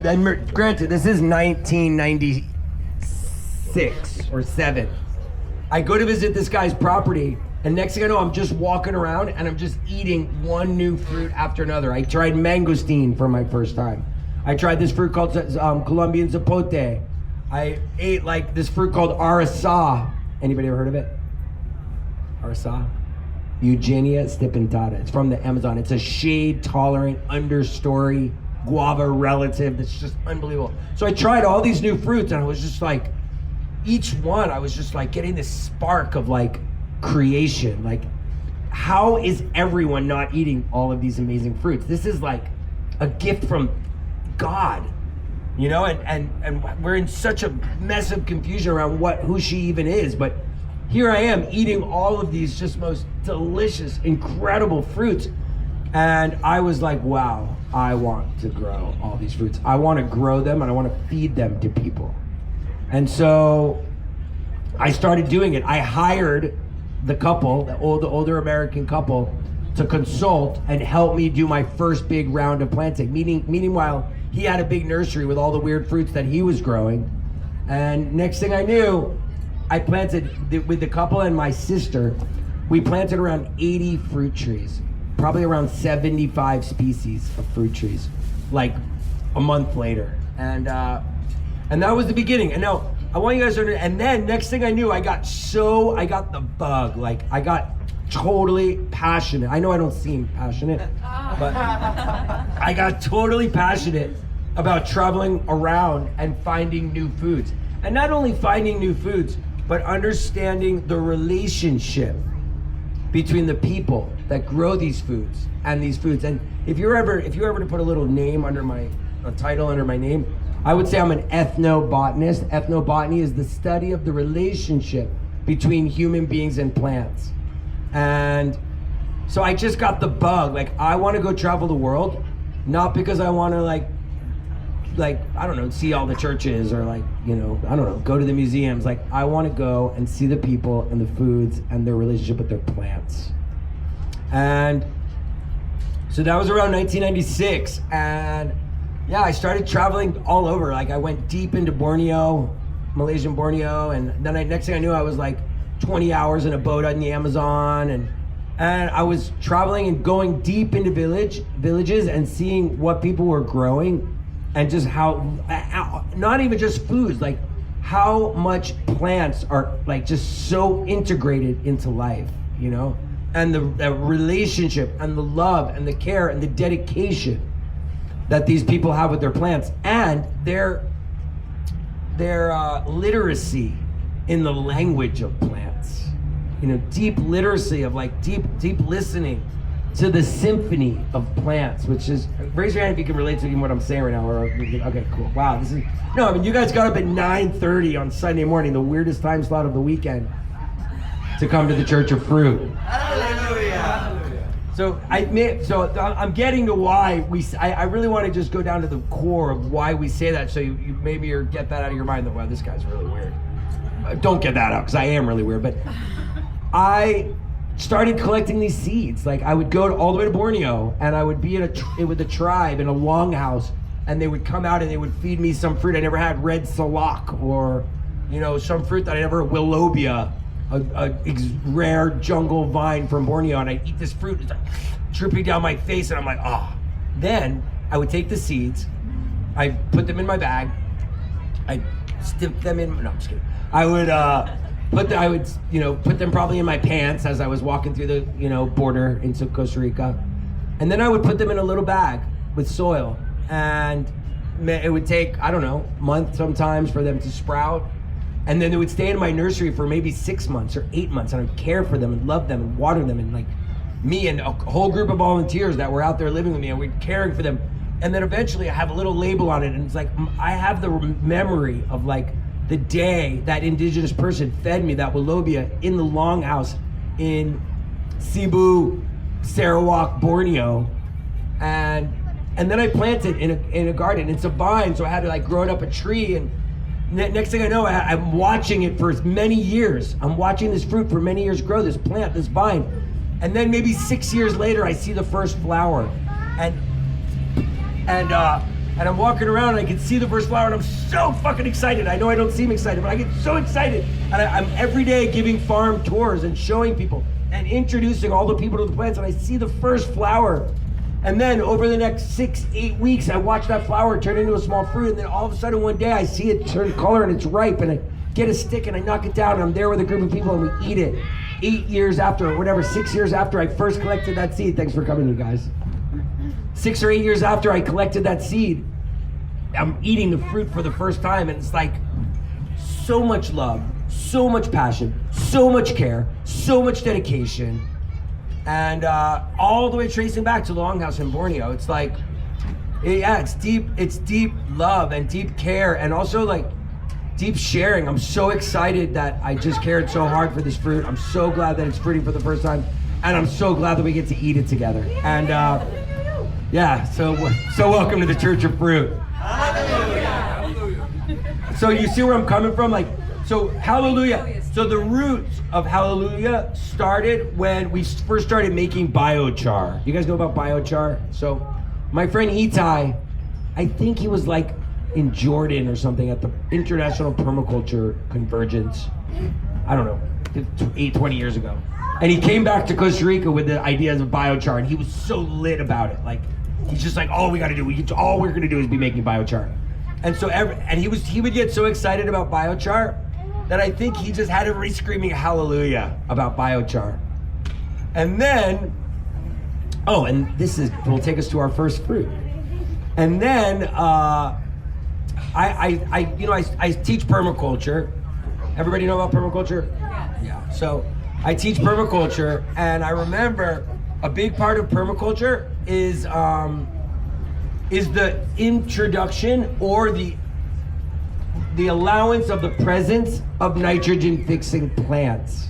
And granted, this is 1996 or 7. I go to visit this guy's property, and next thing I know, I'm just walking around and I'm just eating one new fruit after another. I tried mangosteen for my first time. I tried this fruit called Colombian zapote. I ate like this fruit called arasa. Anybody ever heard of it? Arasa? Eugenia stipentata. It's from the Amazon. It's a shade-tolerant understory guava relative that's just unbelievable. So I tried all these new fruits, and I was just like, each one, I was just like getting this spark of like creation. Like, how is everyone not eating all of these amazing fruits? This is like a gift from God, you know, and we're in such a mess of confusion around who she even is. But here I am eating all of these just most delicious, incredible fruits. And I was like, wow, I want to grow all these fruits. I want to grow them and I want to feed them to people. And so I started doing it. I hired the couple, the older American couple, to consult and help me do my first big round of planting. Meanwhile, he had a big nursery with all the weird fruits that he was growing. And next thing I knew, I planted, with the couple and my sister, we planted around 80 fruit trees. Probably around 75 species of fruit trees, like a month later. And that was the beginning. And now, I want you guys to understand, and then next thing I knew, I got the bug. Like, I got totally passionate. I know I don't seem passionate, but I got totally passionate about traveling around and finding new foods. And not only finding new foods, but understanding the relationship between the people that grow these foods and these foods. And if you were ever to put a little name under a title under my name, I would say I'm an ethnobotanist. Ethnobotany is the study of the relationship between human beings and plants. And so I just got the bug. Like, I want to go travel the world, not because I want to like I don't know, see all the churches or like, you know, I don't know, go to the museums. Like, I want to go and see the people and the foods and their relationship with their plants. And so that was around 1996, and yeah, I started traveling all over. Like, I went deep into Borneo, Malaysian Borneo, and then next thing I knew, I was like 20 hours in a boat in the Amazon, and I was traveling and going deep into villages and seeing what people were growing, and just how not even just foods, like how much plants are like just so integrated into life, you know, and the relationship and the love and the care and the dedication that these people have with their plants, and their literacy in the language of plants, you know, deep literacy of like deep listening to the symphony of plants, which is, raise your hand if you can relate to even what I'm saying right now. Or, okay, cool. Wow, this is, no, I mean, you guys got up at 9:30 on Sunday morning, the weirdest time slot of the weekend, to come to the Church of Fruit. Hallelujah. So I'm getting to why I really want to just go down to the core of why we say that, so you maybe get that out of your mind that, wow, this guy's really weird. Don't get that out, because I am really weird, but I started collecting these seeds. Like, I would go all the way to Borneo, and I would be with a tribe in a longhouse, and they would come out and they would feed me some fruit I never had, red salak, or, you know, some fruit that I never, willobia, a rare jungle vine from Borneo, and I'd eat this fruit, it's like dripping down my face, and I'm like, oh. Then I would take the seeds, I put them in my bag, I stick them in, no, I'm just kidding. I would put them probably in my pants as I was walking through the, you know, border into Costa Rica. And then I would put them in a little bag with soil, and it would take, I don't know, a month sometimes for them to sprout. And then they would stay in my nursery for maybe 6 months or 8 months, and I'd care for them and love them and water them, and like me and a whole group of volunteers that were out there living with me, and we're caring for them. And then eventually I have a little label on it, and it's like, I have the memory of like the day that indigenous person fed me that willobia in the longhouse in Cebu, Sarawak, Borneo. And then I planted in a garden. It's a vine, so I had to like grow it up a tree, and next thing I know, I'm watching it for many years. I'm watching this fruit for many years grow, this plant, this vine. And then maybe 6 years later, I see the first flower. And And I'm walking around and I can see the first flower and I'm so fucking excited. I know I don't seem excited, but I get so excited. And I'm every day giving farm tours and showing people and introducing all the people to the plants, and I see the first flower. And then over the next 6-8 weeks, I watch that flower turn into a small fruit, and then all of a sudden one day I see it turn color and it's ripe, and I get a stick and I knock it down and I'm there with a group of people and we eat it. 8 years after, or whatever, 6 years after I first collected that seed. Thanks for coming, you guys. 6 or 8 years after I collected that seed, I'm eating the fruit for the first time, and it's like so much love, so much passion, so much care, so much dedication, and all the way tracing back to the Longhouse in Borneo. It's like, it's deep love and deep care, and also like deep sharing. I'm so excited that I just cared so hard for this fruit. I'm so glad that it's fruiting for the first time, and I'm so glad that we get to eat it together. And so welcome to the Church of Fruit. So you see where I'm coming from? Like, so hallelujah. So the roots of hallelujah started when we first started making biochar. You guys know about biochar? So my friend Itai, I think he was like in Jordan or something at the International Permaculture Convergence. I don't know, 20 years ago. And he came back to Costa Rica with the ideas of biochar, and he was so lit about it. Like, he's just like, all we're gonna do is be making biochar. And so he would get so excited about biochar that I think he just had everybody screaming hallelujah about biochar. And then, and this will take us to our first fruit. And then I teach permaculture. Everybody know about permaculture? Yeah. So I teach permaculture, and I remember a big part of permaculture is the introduction or the allowance of the presence of nitrogen-fixing plants.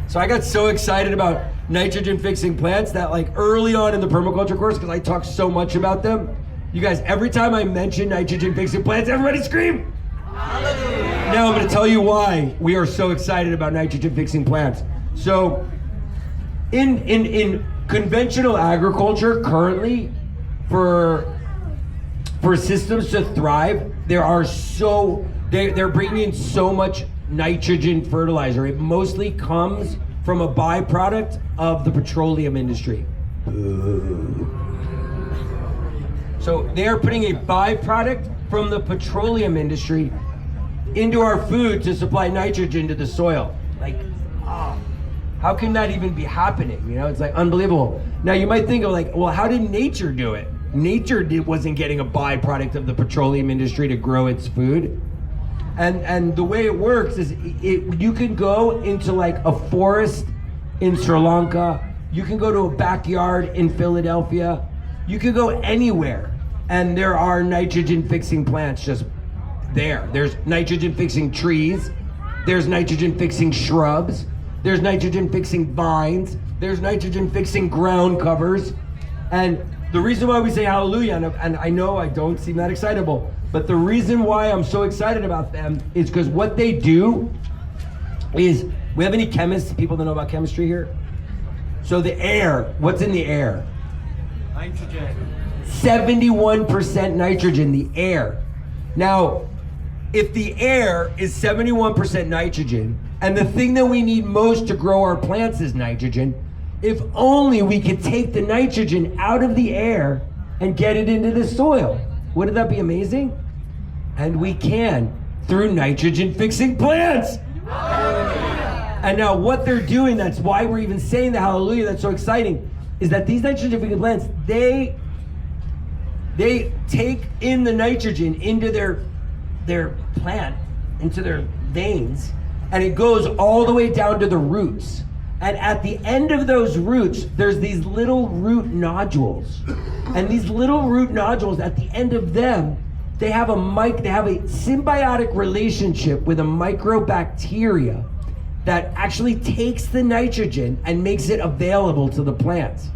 So I got so excited about nitrogen-fixing plants that like early on in the permaculture course, because I talk so much about them, you guys, every time I mention nitrogen-fixing plants, everybody scream! Hallelujah. Now I'm going to tell you why we are so excited about nitrogen-fixing plants. So in conventional agriculture currently, for systems to thrive, they're bringing in so much nitrogen fertilizer. It mostly comes from a byproduct of the petroleum industry. So they are putting a byproduct from the petroleum industry into our food to supply nitrogen to the soil. Like, how can that even be happening? You know, it's like unbelievable. Now you might think of like, well, how did nature do it? Nature wasn't getting a byproduct of the petroleum industry to grow its food. And the way it works is you can go into like a forest in Sri Lanka, you can go to a backyard in Philadelphia, you can go anywhere, and there are nitrogen-fixing plants just there. There's nitrogen-fixing trees, there's nitrogen-fixing shrubs, there's nitrogen-fixing vines, there's nitrogen-fixing ground covers. And the reason why we say hallelujah, and I know I don't seem that excitable, but the reason why I'm so excited about them is because what they do is, we have any chemists, people that know about chemistry here? So the air, what's in the air? Nitrogen. 71% nitrogen, the air. Now, if the air is 71% nitrogen, and the thing that we need most to grow our plants is nitrogen, if only we could take the nitrogen out of the air and get it into the soil. Wouldn't that be amazing? And we can, through nitrogen-fixing plants. And now what they're doing, that's why we're even saying the hallelujah, that's so exciting, is that these nitrogen-fixing plants, they take in the nitrogen into their plant, into their veins, and it goes all the way down to the roots. And at the end of those roots, there's these little root nodules. And these little root nodules, at the end of them, they have a symbiotic relationship with a microbacteria that actually takes the nitrogen and makes it available to the plants.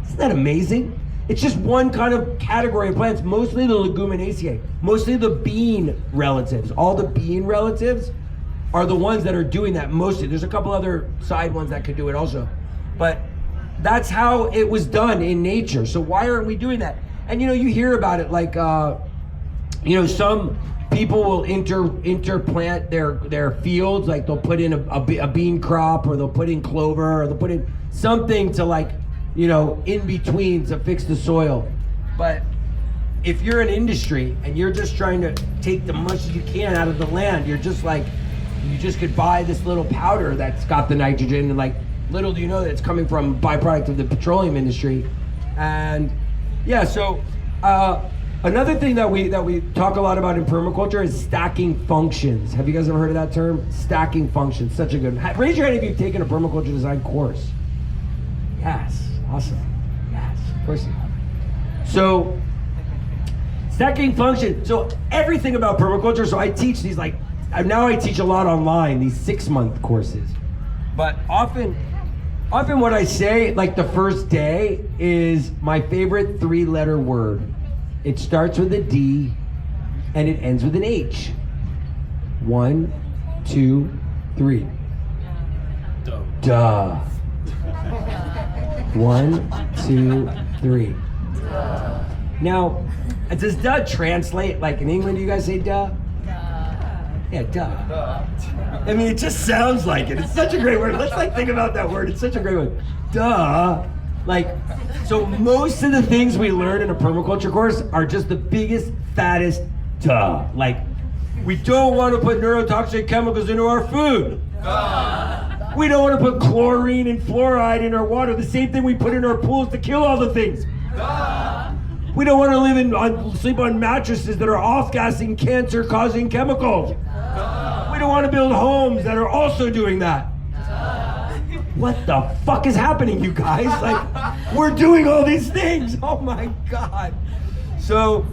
Isn't that amazing? It's just one kind of category of plants, mostly the Leguminosae, mostly the bean relatives. All the bean relatives are the ones that are doing that mostly. There's a couple other side ones that could do it also. But that's how it was done in nature. So why aren't we doing that? And you hear about it like, some people will interplant their fields, like they'll put in a bean crop, or they'll put in clover, or they'll put in something to in between to fix the soil. But if you're an industry and you're just trying to take the much as you can out of the land, you're just like, you just could buy this little powder that's got the nitrogen, and like little do you know that it's coming from a byproduct of the petroleum industry. And yeah, so another thing that we talk a lot about in permaculture is stacking functions. Have you guys ever heard of that term? Stacking functions, such a good. Raise your hand if you've taken a permaculture design course. Yes, awesome. Yes, of course you have. So stacking function. So everything about permaculture. So I teach these now I teach a lot online, these 6-month courses. But often what I say, like the first day, is my favorite 3-letter word. It starts with a D and it ends with an H. 1, 2, 3. Duh. 1, 2, 3. Now, does duh translate like in England? Do you guys say duh? Yeah, duh. I mean, it just sounds like it. It's such a great word. Let's think about that word. It's such a great word. Duh. So most of the things we learn in a permaculture course are just the biggest, fattest duh. We don't want to put neurotoxic chemicals into our food. Duh. We don't want to put chlorine and fluoride in our water, the same thing we put in our pools to kill all the things. Duh. We don't want to sleep on mattresses that are off-gassing cancer-causing chemicals. Duh. We don't want to build homes that are also doing that. Duh. What the fuck is happening, you guys? We're doing all these things. Oh my God. So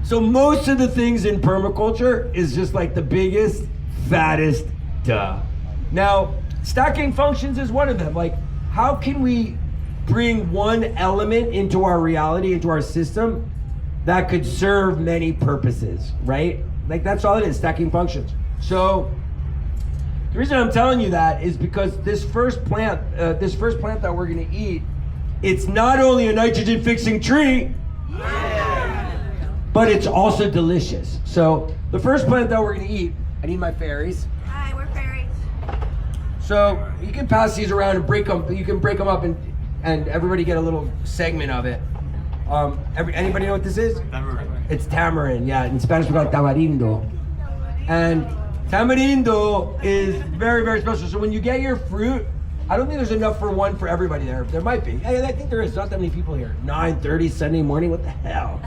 most of the things in permaculture is just like the biggest, fattest duh. Now, stacking functions is one of them. How can we bring one element into our reality, into our system, that could serve many purposes, right? That's all it is, stacking functions. So the reason I'm telling you that is because this first plant that we're gonna eat, it's not only a nitrogen fixing tree, but it's also delicious. So the first plant that we're gonna eat, I need my fairies. Hi, we're fairies. So you can pass these around and break them. You can break them up and everybody get a little segment of it. Anybody know what this is? Tamarind. It's tamarind, yeah. In Spanish we call it tamarindo. And tamarindo is very, very special. So when you get your fruit, I don't think there's enough for one for everybody there. There might be. Hey, I think there is. Not that many people here. 9:30 Sunday morning. What the hell?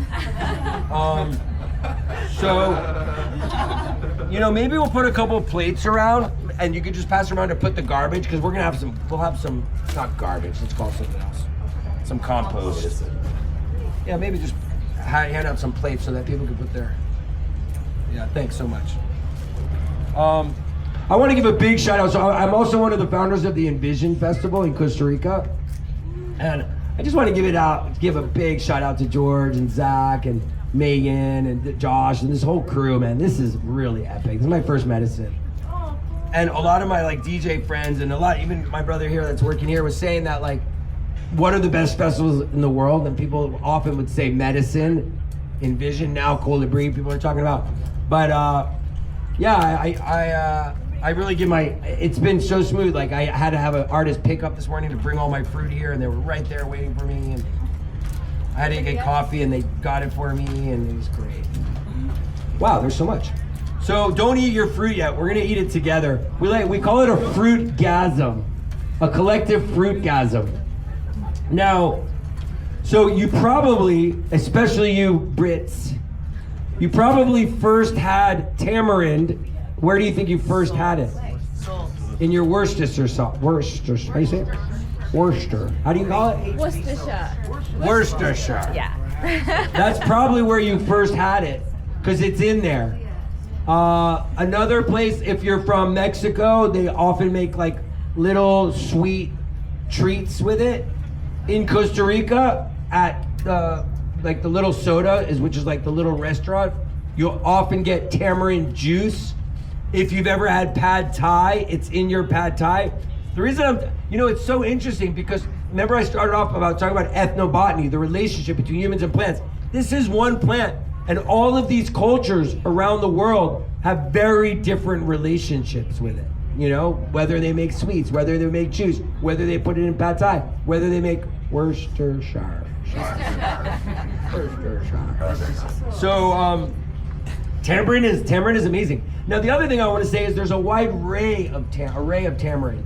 Maybe we'll put a couple of plates around, and you could just pass around to put the garbage, because we're gonna have some. We'll have some, not garbage. Let's call it something else. Some compost. Yeah, maybe just hand out some plates so that people can put their. Yeah, thanks so much. I want to give a big shout out. So I'm also one of the founders of the Envision Festival in Costa Rica. And I just want to give a big shout out to George and Zach and Megan and Josh and this whole crew, man. This is really epic. This is my first medicine. And a lot of my DJ friends and even my brother here that's working here was saying that what are the best festivals in the world? And people often would say Medicine, Envision, now Colibri, people are talking about. But I really give it's been so smooth. I had to have an artist pick up this morning to bring all my fruit here, and they were right there waiting for me. And I had to get coffee, and they got it for me, and it was great. Wow, there's so much. So don't eat your fruit yet. We're gonna eat it together. We call it a fruit-gasm, a collective fruit-gasm. Now, so you probably, especially you Brits, you probably first had tamarind. Where do you think you first had it? In your Worcestershire sauce. Worcester. How do you say it? Worcester. How do you call it? Worcestershire. Worcestershire. Yeah. That's probably where you first had it, because it's in there. Another place, if you're from Mexico, they often make little sweet treats with it. In Costa Rica, at the little soda, which is the little restaurant, you'll often get tamarind juice. If you've ever had pad thai, it's in your pad thai. The reason it's so interesting, because remember I started off about talking about ethnobotany, the relationship between humans and plants. This is one plant, and all of these cultures around the world have very different relationships with it. You know, whether they make sweets, whether they make juice, whether they put it in pad thai, whether they make Worcestershire. So tamarind is amazing. Now the other thing I want to say is there's a wide array of tamarind.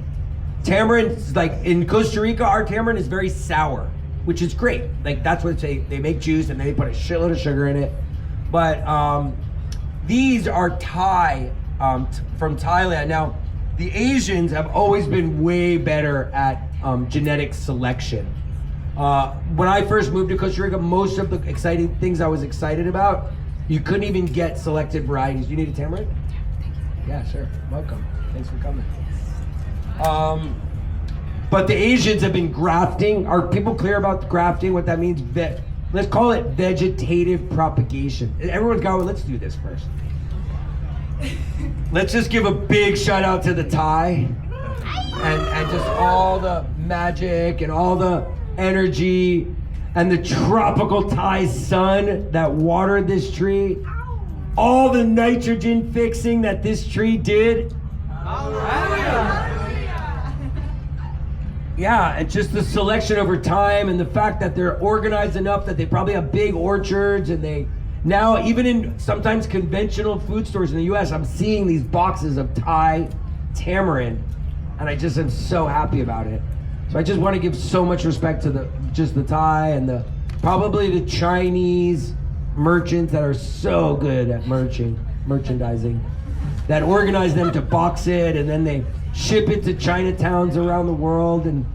Tamarind, like in Costa Rica, our tamarind is very sour, which is great. Like that's what they make juice and they put a shitload of sugar in it. But these are Thai from Thailand. Now the Asians have always been way better at genetic selection. When I first moved to Costa Rica, most of the exciting things I was excited about, you couldn't even get selected varieties. You need a tamarind? Yeah, sure. Welcome. Thanks for coming. But the Asians have been grafting. Are people clear about grafting? What that means? Let's call it vegetative propagation. Everyone's got one. Let's do this first. Let's just give a big shout out to the Thai and just all the magic and all the energy and the tropical Thai sun that watered this tree. All the nitrogen fixing that this tree did. Yeah, and just the selection over time and the fact that they're organized enough that they probably have big orchards and they now even in sometimes conventional food stores in the US, I'm seeing these boxes of Thai tamarind and I just am so happy about it. So I just want to give so much respect to the Thai and probably the Chinese merchants that are so good at merchandising, that organize them to box it and then they ship it to Chinatowns around the world, and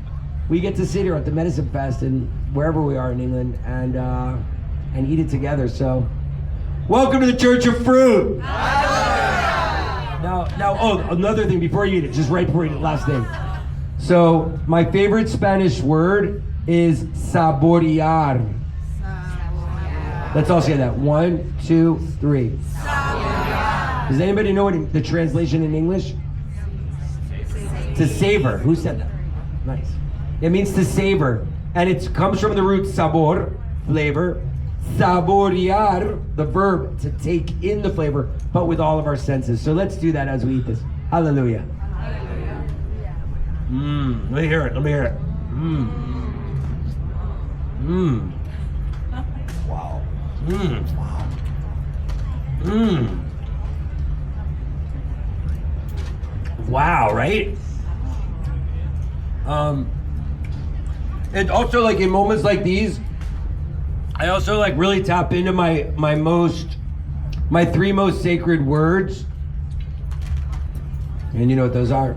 we get to sit here at the Medicine Fest and wherever we are in England and eat it together. So, welcome to the Church of Fruit. Now, oh, another thing before you eat it, just right before you eat it, last thing. So, my favorite Spanish word is saborear. Let's all say that. 1, 2, 3. Saborear. Does anybody know what the translation in English? To savor. Who said that? Nice. It means to savor. And it comes from the root sabor, flavor. Saborear, the verb to take in the flavor, but with all of our senses. So let's do that as we eat this. Hallelujah. Let me hear it. Wow. Wow, right? And also like in moments like these, I also like really tap into my 3 most sacred words. And you know what those are?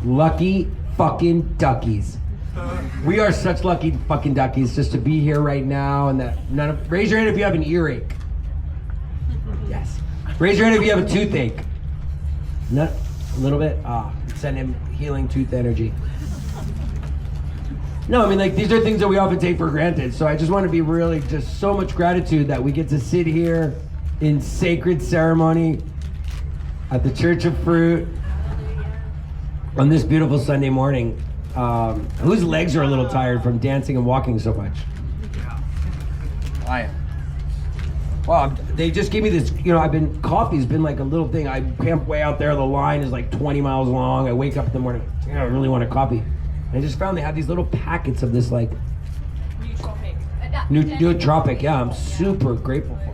Lucky fucking duckies. We are such lucky fucking duckies just to be here right now and that raise your hand if you have an earache. Yes. Raise your hand if you have a toothache. Not a little bit? Send him healing tooth energy. No, I mean like these are things that we often take for granted. So I just want to be really just so much gratitude that we get to sit here in sacred ceremony at the Church of Fruit on this beautiful Sunday morning. Whose legs are a little tired from dancing and walking so much? I am. Wow, they just gave me this, coffee's been like a little thing. I camp way out there, the line is like 20 miles long. I wake up in the morning, I really want a coffee. And I just found they have these little packets of this like nootropic. Yeah, I'm super grateful for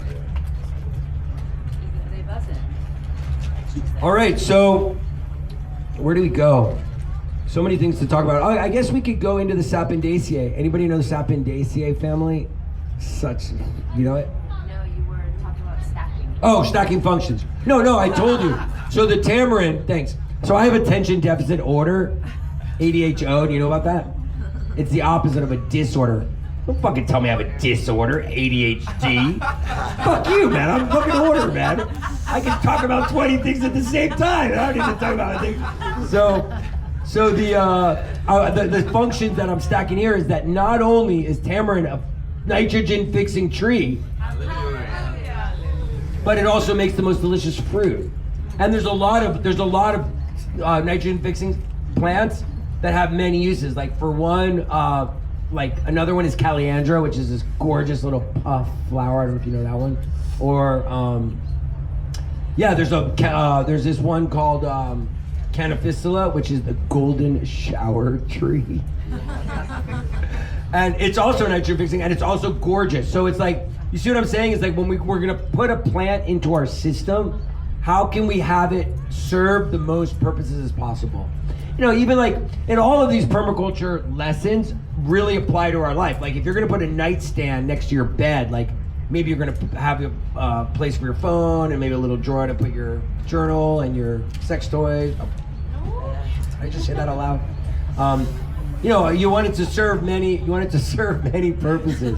it. All right, so where do we go? So many things to talk about. Oh, I guess we could go into the Sapindaceae. Anybody know the Sapindaceae family? You know it? No, you were talking about stacking. Oh, stacking functions. No, I told you. So the tamarind, thanks. So I have attention deficit order, ADHO. Do you know about that? It's the opposite of a disorder. Don't fucking tell me I have a disorder, ADHD. Fuck you, man. I'm fucking order, man. I can talk about 20 things at the same time. I don't need to talk about things. So the functions that I'm stacking here is that not only is tamarind a nitrogen-fixing tree, but it also makes the most delicious fruit. And there's a lot of nitrogen-fixing plants that have many uses. Like for one, like another one is Caliandra, which is this gorgeous little puff flower. I don't know if you know that one. Or yeah, there's this one called Canophycilla, which is the golden shower tree. And it's also nitrogen fixing, and it's also gorgeous. So it's like, you see what I'm saying? It's like when we're gonna put a plant into our system, how can we have it serve the most purposes as possible? You know, even like in all of these permaculture lessons really apply to our life. Like if you're gonna put a nightstand next to your bed, like maybe you're gonna have a place for your phone and maybe a little drawer to put your journal and your sex toys. Oh, did I just say that out loud? You know, you want it to serve many purposes.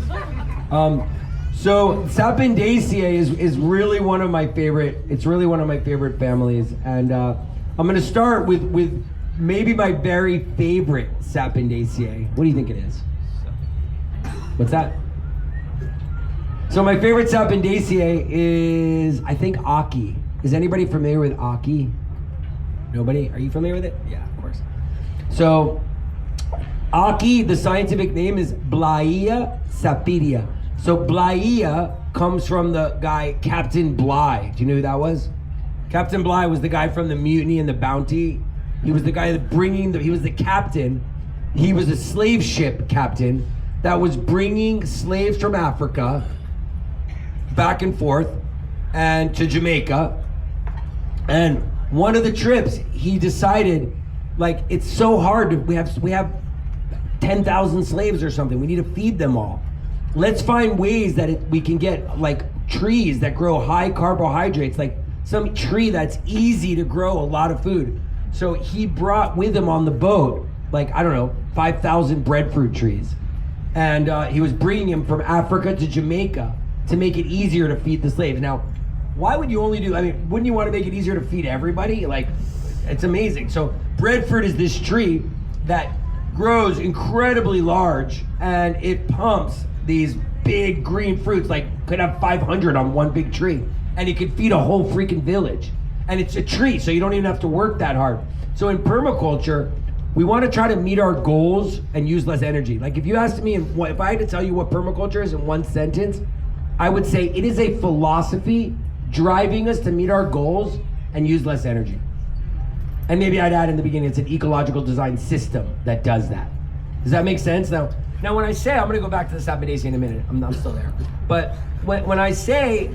So Sapindaceae is really one of my favorite. It's really one of my favorite families, and I'm going to start with maybe my very favorite Sapindaceae. What do you think it is? What's that? So my favorite Sapindaceae is, I think, Aki. Is anybody familiar with Aki? Nobody? Are you familiar with it? Yeah, of course. So Aki, the scientific name is Blaia sapidea. So Blaia comes from the guy Captain Bligh. Do you know who that was? Captain Bligh was the guy from the Mutiny and the Bounty. He was the guy that he was the captain. He was a slave ship captain that was bringing slaves from Africa back and forth and to Jamaica. And one of the trips, he decided, like, it's so hard. We have 10,000 slaves or something. We need to feed them all. Let's find ways that we can get like trees that grow high carbohydrates, like some tree that's easy to grow a lot of food. So he brought with him on the boat, like, I don't know, 5,000 breadfruit trees. And he was bringing them from Africa to Jamaica to make it easier to feed the slaves. Now, why would you only do, I mean, wouldn't you want to make it easier to feed everybody? Like, it's amazing. So breadfruit is this tree that grows incredibly large, and it pumps these big green fruits, like could have 500 on one big tree, and it could feed a whole freaking village. And it's a tree, so you don't even have to work that hard. So in permaculture, we want to try to meet our goals and use less energy. Like if you asked me, if I had to tell you what permaculture is in one sentence, I would say it is a philosophy driving us to meet our goals and use less energy. And maybe I'd add in the beginning, it's an ecological design system that does that. Does that make sense? Now when I say, I'm gonna go back to the Sapindaceae in a minute. I'm still there. But when I say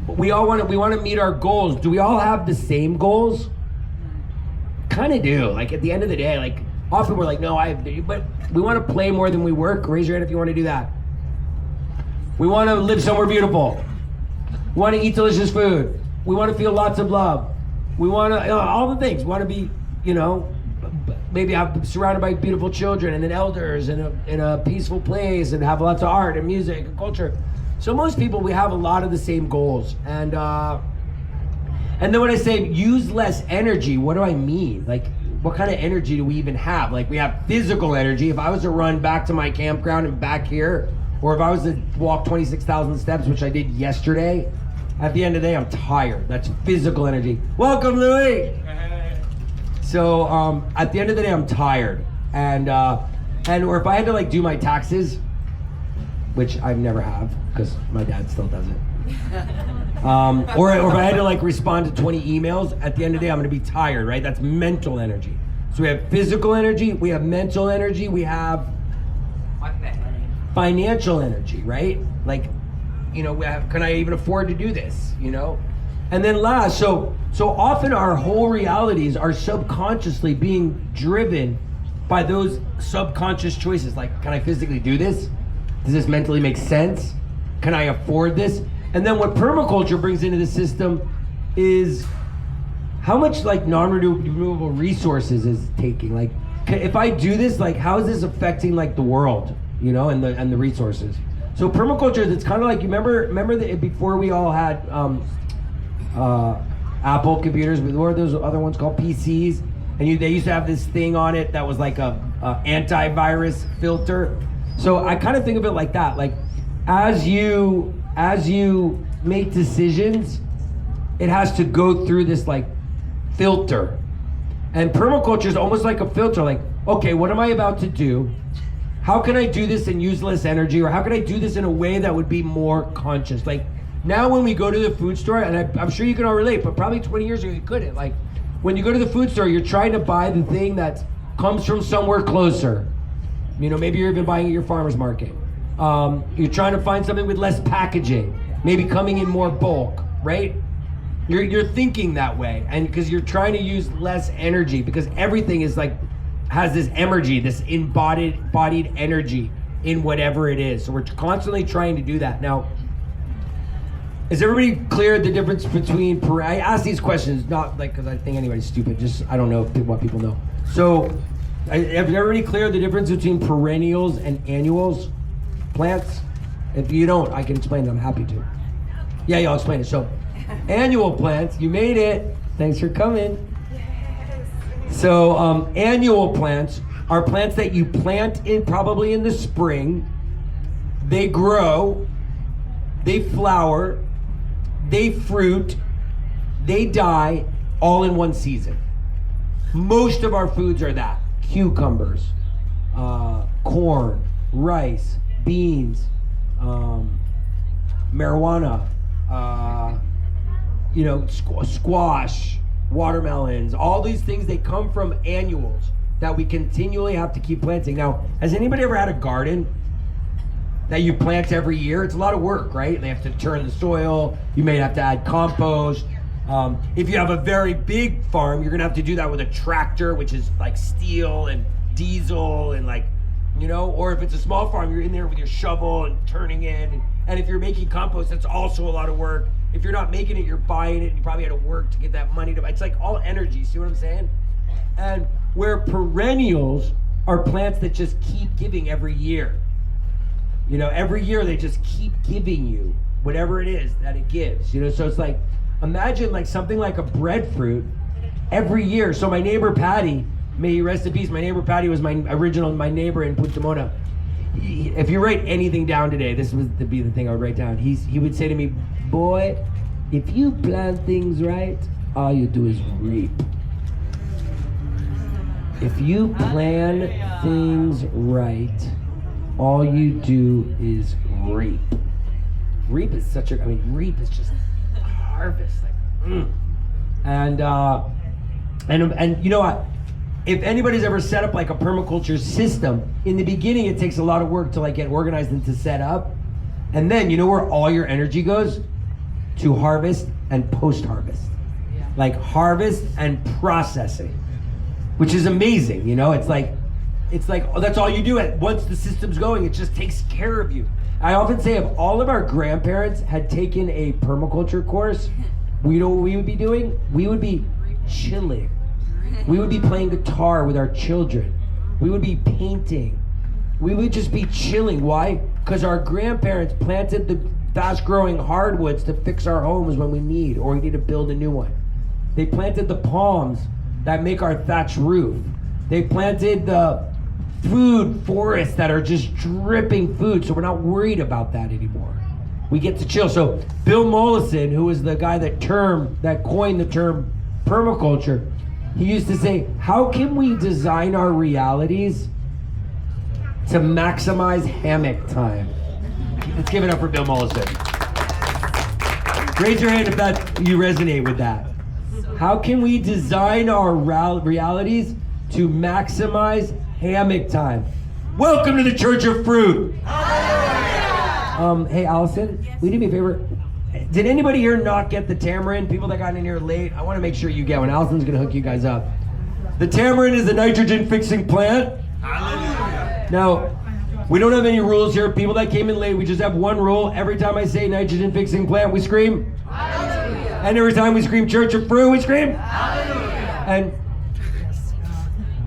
we want to meet our goals, do we all have the same goals? Kind of do. Like at the end of the day, like often we're like, no, but we want to play more than we work. Raise your hand if you want to do that. We want to live somewhere beautiful. We want to eat delicious food. We want to feel lots of love. We want to, all the things. We want to be, maybe surrounded by beautiful children and then elders in a peaceful place and have lots of art and music and culture. So most people, we have a lot of the same goals. And then when I say use less energy, what do I mean? Like, what kind of energy do we even have? Like, we have physical energy. If I was to run back to my campground and back here, or if I was to walk 26,000 steps, which I did yesterday, at the end of the day, I'm tired. That's physical energy. Welcome, Louis. So at the end of the day, I'm tired, or if I had to like do my taxes, which I've never have because my dad still does it, or if I had to like respond to 20 emails, at the end of the day, I'm gonna be tired, right? That's mental energy. So we have physical energy, we have mental energy, we have financial energy, right? Like, can I even afford to do this, And then last, so often our whole realities are subconsciously being driven by those subconscious choices. Like, can I physically do this? Does this mentally make sense? Can I afford this? And then what permaculture brings into the system is how much like non-renewable resources is taking. Like, if I do this, like, how is this affecting like the world, and the resources? So permaculture, it's kind of like, you remember that before we all had Apple computers, what were those other ones called, PCs? And they used to have this thing on it that was like a antivirus filter. So I kind of think of it like that. Like, as you make decisions, it has to go through this like filter. And permaculture is almost like a filter, like, okay, what am I about to do? How can I do this and use less energy? Or how can I do this in a way that would be more conscious? Like, now when we go to the food store, and I'm sure you can all relate, but probably 20 years ago you couldn't. Like, when you go to the food store, you're trying to buy the thing that comes from somewhere closer. You know, maybe you're even buying at your farmer's market. You're trying to find something with less packaging, maybe coming in more bulk, right? You're thinking that way, and because you're trying to use less energy, because everything is like has this energy, this embodied energy in whatever it is. So we're constantly trying to do that. Now, is everybody clear the difference between? I ask these questions not like because I think anybody's stupid. Just I don't know what people know. So, have everybody clear the difference between perennials and annuals plants? If you don't, I can explain it. I'm happy to. Yeah, I'll explain it. So, annual plants, you made it. Thanks for coming. So, annual plants are plants that you plant in probably in the spring. They grow, they flower, they fruit, they die, all in one season. Most of our foods are that. Cucumbers, corn, rice, beans, marijuana, squash, watermelons, all these things, they come from annuals that we continually have to keep planting. Now, has anybody ever had a garden that you plant every year? It's a lot of work, right? They have to turn the soil, you may have to add compost. If you have a very big farm, you're gonna have to do that with a tractor, which is like steel and diesel and or if it's a small farm, you're in there with your shovel and turning it. And if you're making compost, that's also a lot of work. If you're not making it, you're buying it, and you probably had to work to get that money to buy. It's like all energy, see what I'm saying? And where perennials are plants that just keep giving every year. Every year they just keep giving you whatever it is that it gives. So it's like, imagine like something like a breadfruit every year. So my neighbor Patty, may he rest in peace, my neighbor Patty was my neighbor in Punta Mona. If you write anything down today, this would be the thing I would write down. He would say to me, boy, if you plan things right, all you do is reap. If you plan things right, all you do is reap. Reap is reap is just harvest. And you know what? If anybody's ever set up like a permaculture system, in the beginning it takes a lot of work to like get organized and to set up. And then you know where all your energy goes? To harvest and post-harvest. Yeah. Like harvest and processing, which is amazing. It's like that's all you do. Once the system's going, it just takes care of you. I often say if all of our grandparents had taken a permaculture course, we know what we would be doing? We would be chilling. We would be playing guitar with our children. We would be painting. We would just be chilling. Why? Because our grandparents planted the fast-growing hardwoods to fix our homes when we need to build a new one. They planted the palms that make our thatch roof. They planted the food forests that are just dripping food, so we're not worried about that anymore. We get to chill. So Bill Mollison, who was the guy that coined the term permaculture, he used to say, how can we design our realities to maximize hammock time? Let's give it up for Bill Mollison. Raise your hand if you resonate with that. How can we design our realities to maximize hammock time? Welcome to the Church of Fruit. Hey, Allison, will you do me a favor? Did anybody here not get the tamarind? People that got in here late, I want to make sure you get one. Allison's going to hook you guys up. The tamarind is a nitrogen-fixing plant. Hallelujah. Now, we don't have any rules here. People that came in late, we just have one rule. Every time I say nitrogen-fixing plant, we scream. Hallelujah. And every time we scream Church of Fruit, we scream. Hallelujah. And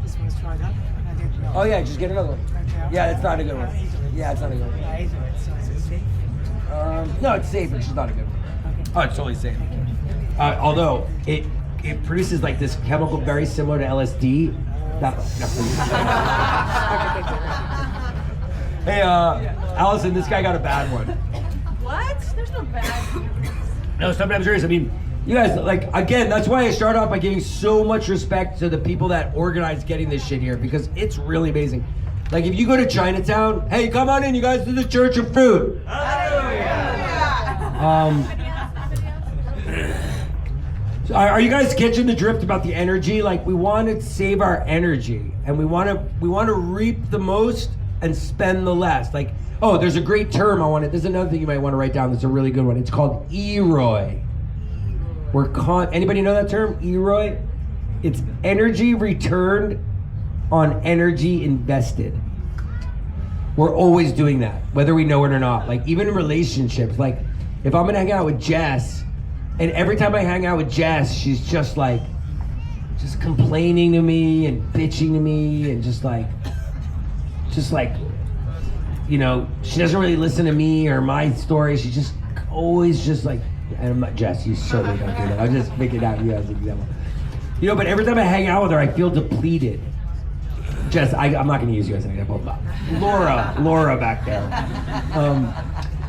this one's dried up. oh yeah, just get another one. Yeah, it's not a good one. Yeah, it's not a good one. No, it's safe, but it's just not a good one. Oh, it's totally safe. Although it produces like this chemical very similar to LSD. Hey, Allison, this guy got a bad one. What? There's no bad. No, sometimes there is. You guys, like, again, that's why I start off by giving so much respect to the people that organize getting this shit here, because it's really amazing. Like, if you go to Chinatown, hey, come on in, you guys, to the Church of Food. So are you guys catching the drift about the energy? Like, we want to save our energy, and we want to reap the most and spend the less. Like, oh, there's a great term I wanted. There's another thing you might want to write down. That's a really good one. It's called EROI. Anybody know that term? EROI? It's energy returned on energy invested. We're always doing that, whether we know it or not. Like, even in relationships, like, if I'm gonna hang out with Jess, and every time I hang out with Jess, she's just complaining to me and bitching to me and just like, you know, she doesn't really listen to me or my story. She's just always just like, and I'm not Jess, you certainly don't do that. I'm just picking out you as an example. You know, but every time I hang out with her, I feel depleted. Jess, I'm not gonna use you as an example, but Laura back there.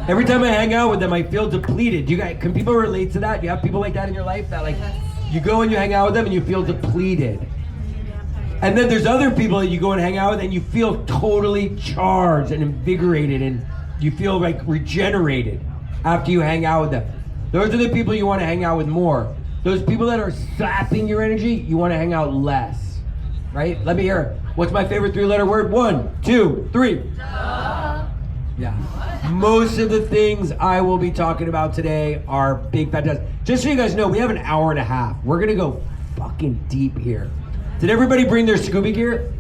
Every time I hang out with them, I feel depleted. Can people relate to that? Do you have people like that in your life that, like, you go and you hang out with them and you feel depleted? And then there's other people that you go and hang out with and you feel totally charged and invigorated and you feel like regenerated after you hang out with them. Those are the people you want to hang out with more. Those people that are sapping your energy, you want to hang out less, right? Let me hear it. What's my favorite 3-letter word? 1, 2, 3. Yeah. Most of the things I will be talking about today are big, fantastic. Just so you guys know, we have an hour and a half. We're going to go fucking deep here. Did everybody bring their scuba gear?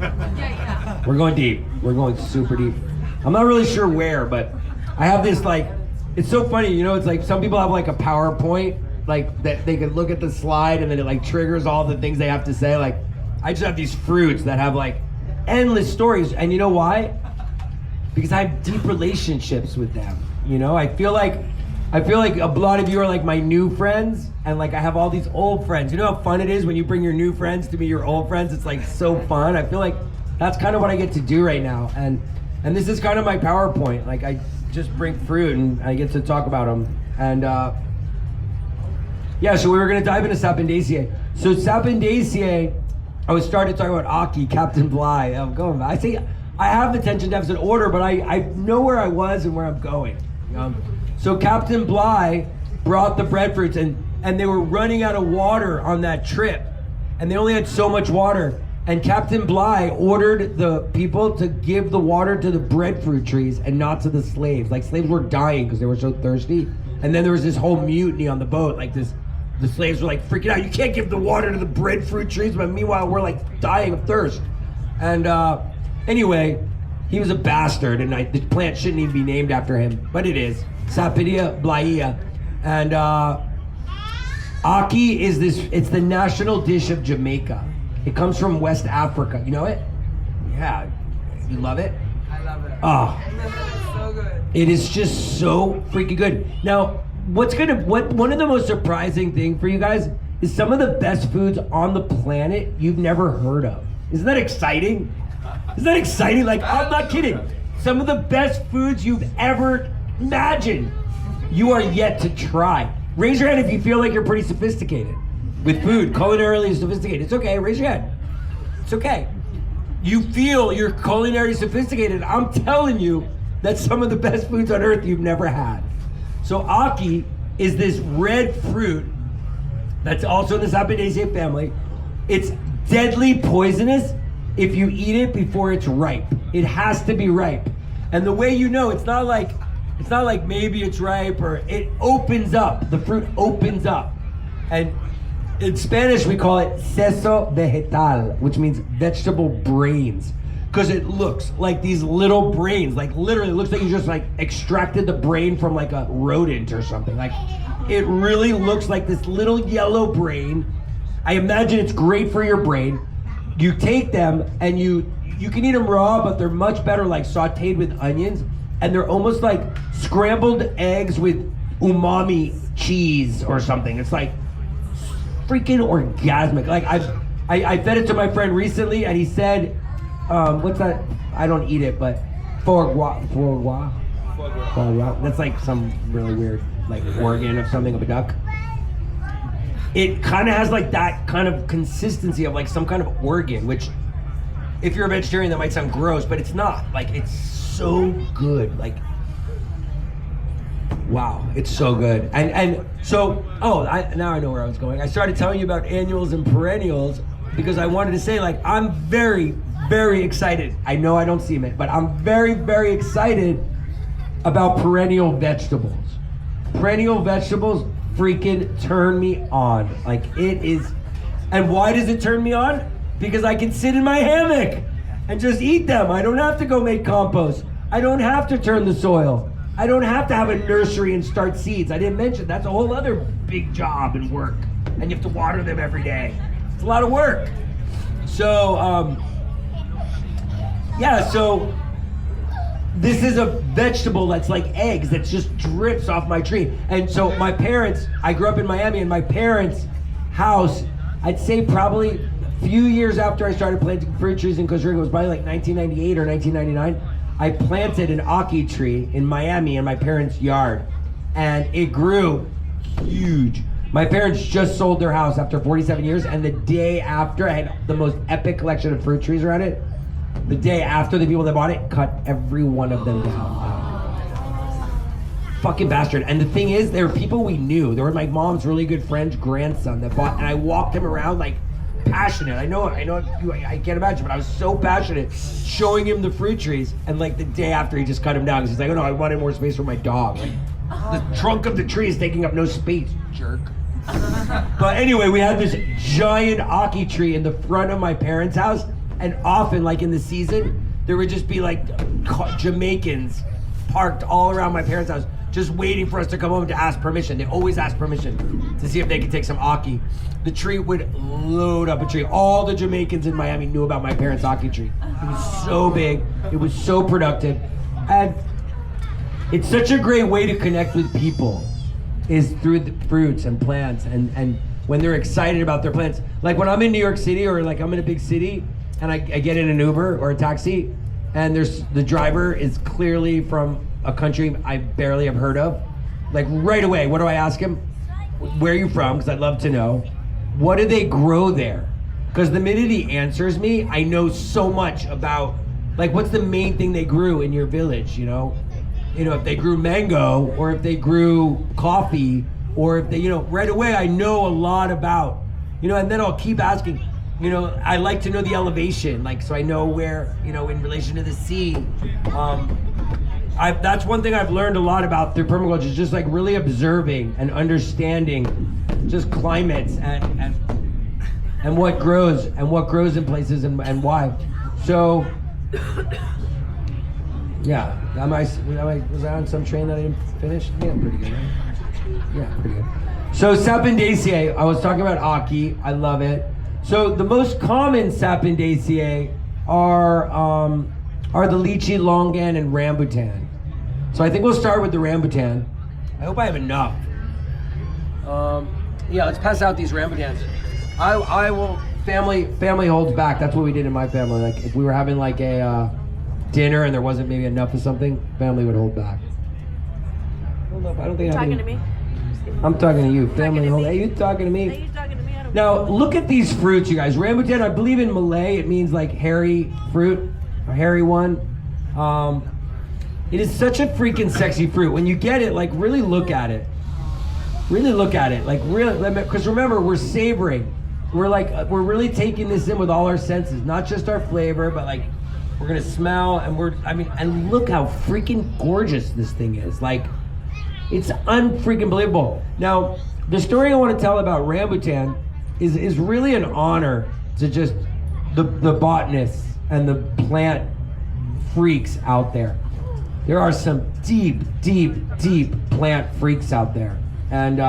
Yeah. We're going deep. We're going super deep. I'm not really sure where, but I have this, like, it's so funny, you know, it's like some people have like a PowerPoint, like that they can look at the slide and then it like triggers all the things they have to say. Like, I just have these fruits that have like endless stories. And you know why? Because I have deep relationships with them. You know, I feel like a lot of you are like my new friends, and like I have all these old friends. You know how fun it is when you bring your new friends to meet your old friends? It's like so fun. I feel like that's kind of what I get to do right now. And this is kind of my PowerPoint. Like, I just bring fruit and I get to talk about them. And yeah, so we were gonna dive into Sapindacea. So Sapindacea, I was starting to talk about Aki, Captain Bligh. I'm going back. I say I have attention deficit order, but I know where I was and where I'm going. So Captain Bligh brought the breadfruits, and they were running out of water on that trip, and they only had so much water. And Captain Bligh ordered the people to give the water to the breadfruit trees and not to the slaves. Like, slaves were dying because they were so thirsty. And then there was this whole mutiny on the boat. Like, the slaves were like freaking out. You can't give the water to the breadfruit trees, but meanwhile we're like dying of thirst. And anyway, he was a bastard, and the plant shouldn't even be named after him, but it is. Sapidia Blaia. And Aki is it's the national dish of Jamaica. It comes from West Africa. You know it? Yeah. You love it? I love it. Oh. It's so good. It is just so freaking good. Now, one of the most surprising thing for you guys is some of the best foods on the planet you've never heard of. Isn't that exciting? Isn't that exciting? Like, I'm not kidding. Some of the best foods you've ever imagined, you are yet to try. Raise your hand if you feel like you're pretty sophisticated with food, culinarily sophisticated. It's okay, raise your hand. It's okay. You feel you're culinarily sophisticated. I'm telling you that some of the best foods on earth you've never had. So Aki is this red fruit that's also in the Sapindaceae family. It's deadly poisonous if you eat it before it's ripe. It has to be ripe. And the way you know, it's not like maybe it's ripe, or it opens up. The fruit opens up. And in Spanish we call it seso vegetal, which means vegetable brains. Because it looks like these little brains, like literally it looks like you just like extracted the brain from like a rodent or something. Like, it really looks like this little yellow brain. I imagine it's great for your brain. You take them and you can eat them raw, but they're much better like sauteed with onions, and they're almost like scrambled eggs with umami cheese or something. It's like freaking orgasmic. Like, I fed it to my friend recently, and he said, what's that? I don't eat it, but foie gras. That's like some really weird like organ of something of a duck. it kind of has like that kind of consistency of like some kind of organ, which if you're a vegetarian that might sound gross, but it's not. Like it's so good. Like wow, it's so good. And so now I know where I was going. I started telling you about annuals and perennials because I wanted to say like I'm very, very excited. I know I don't seem it, but I'm very, very excited about perennial vegetables. Perennial vegetables freaking turn me on. Like it is. And why does it turn me on? Because I can sit in my hammock and just eat them. I don't have to go make compost. I don't have to turn the soil. I don't have to have a nursery and start seeds. I didn't mention that's a whole other big job and work. And you have to water them every day. It's a lot of work. So, so this is a vegetable that's like eggs that just drips off my tree. And so my parents, I grew up in Miami, and my parents' house, I'd say probably a few years after I started planting fruit trees in Costa Rica, it was probably like 1998 or 1999, I planted an ackee tree in Miami in my parents' yard, and it grew huge. My parents just sold their house after 47 years, and the day after, I had the most epic collection of fruit trees around it. The day after, the people that bought it cut every one of them down. Fucking bastard. And the thing is, there were people we knew. There were my mom's really good friend's grandson that bought, and I walked him around like passionate. I can't imagine, but I was so passionate showing him the fruit trees. And like the day after, he just cut him down because he's like, oh no, I wanted more space for my dog. Like, the trunk of the tree is taking up no space, jerk. But anyway, we had this giant ackee tree in the front of my parents' house. And often, like in the season, there would just be like Jamaicans parked all around my parents' house, just waiting for us to come home to ask permission. They always ask permission to see if they could take some ackee. The tree would load up a tree. All the Jamaicans in Miami knew about my parents' ackee tree. It was so big. It was so productive. And it's such a great way to connect with people is through the fruits and plants and when they're excited about their plants. Like when I'm in New York City or like I'm in a big city, and I get in an Uber or a taxi, and the driver is clearly from a country I barely have heard of. Like right away, what do I ask him? Where are you from? Because I'd love to know. What do they grow there? Because the minute he answers me, I know so much about, like, what's the main thing they grew in your village, you know? If they grew mango, or if they grew coffee, or if they, right away I know a lot about, and then I'll keep asking, I like to know the elevation, like, so I know where, in relation to the sea. That's one thing I've learned a lot about through permaculture, is just like really observing and understanding just climates and what grows in places and why. So, yeah, was I on some train that I didn't finish? Yeah, pretty good, right? Yeah, pretty good. So Sapondaceae, I was talking about ackee, I love it. So the most common Sapondaceae are the lychee, longan, and rambutan. So I think we'll start with the rambutan. I hope I have enough. Let's pass out these rambutans. I will. Family holds back. That's what we did in my family. Like if we were having like a dinner and there wasn't maybe enough of something, family would hold back. I don't think Talking to me? I'm talking to you. Family hold. Hey, you talking to me? Are you talking to me? I don't Now, look at these fruits, you guys. Rambutan, I believe in Malay, it means like hairy fruit, a hairy one. It is such a freaking sexy fruit. When you get it, like really look at it. Really look at it. Like really, because remember, we're savoring. We're really taking this in with all our senses, not just our flavor, but like we're gonna smell and look how freaking gorgeous this thing is. Like, it's unfreaking believable. Now, the story I want to tell about rambutan is really an honor to just the botanists and the plant freaks out there. There are some deep plant freaks out there. And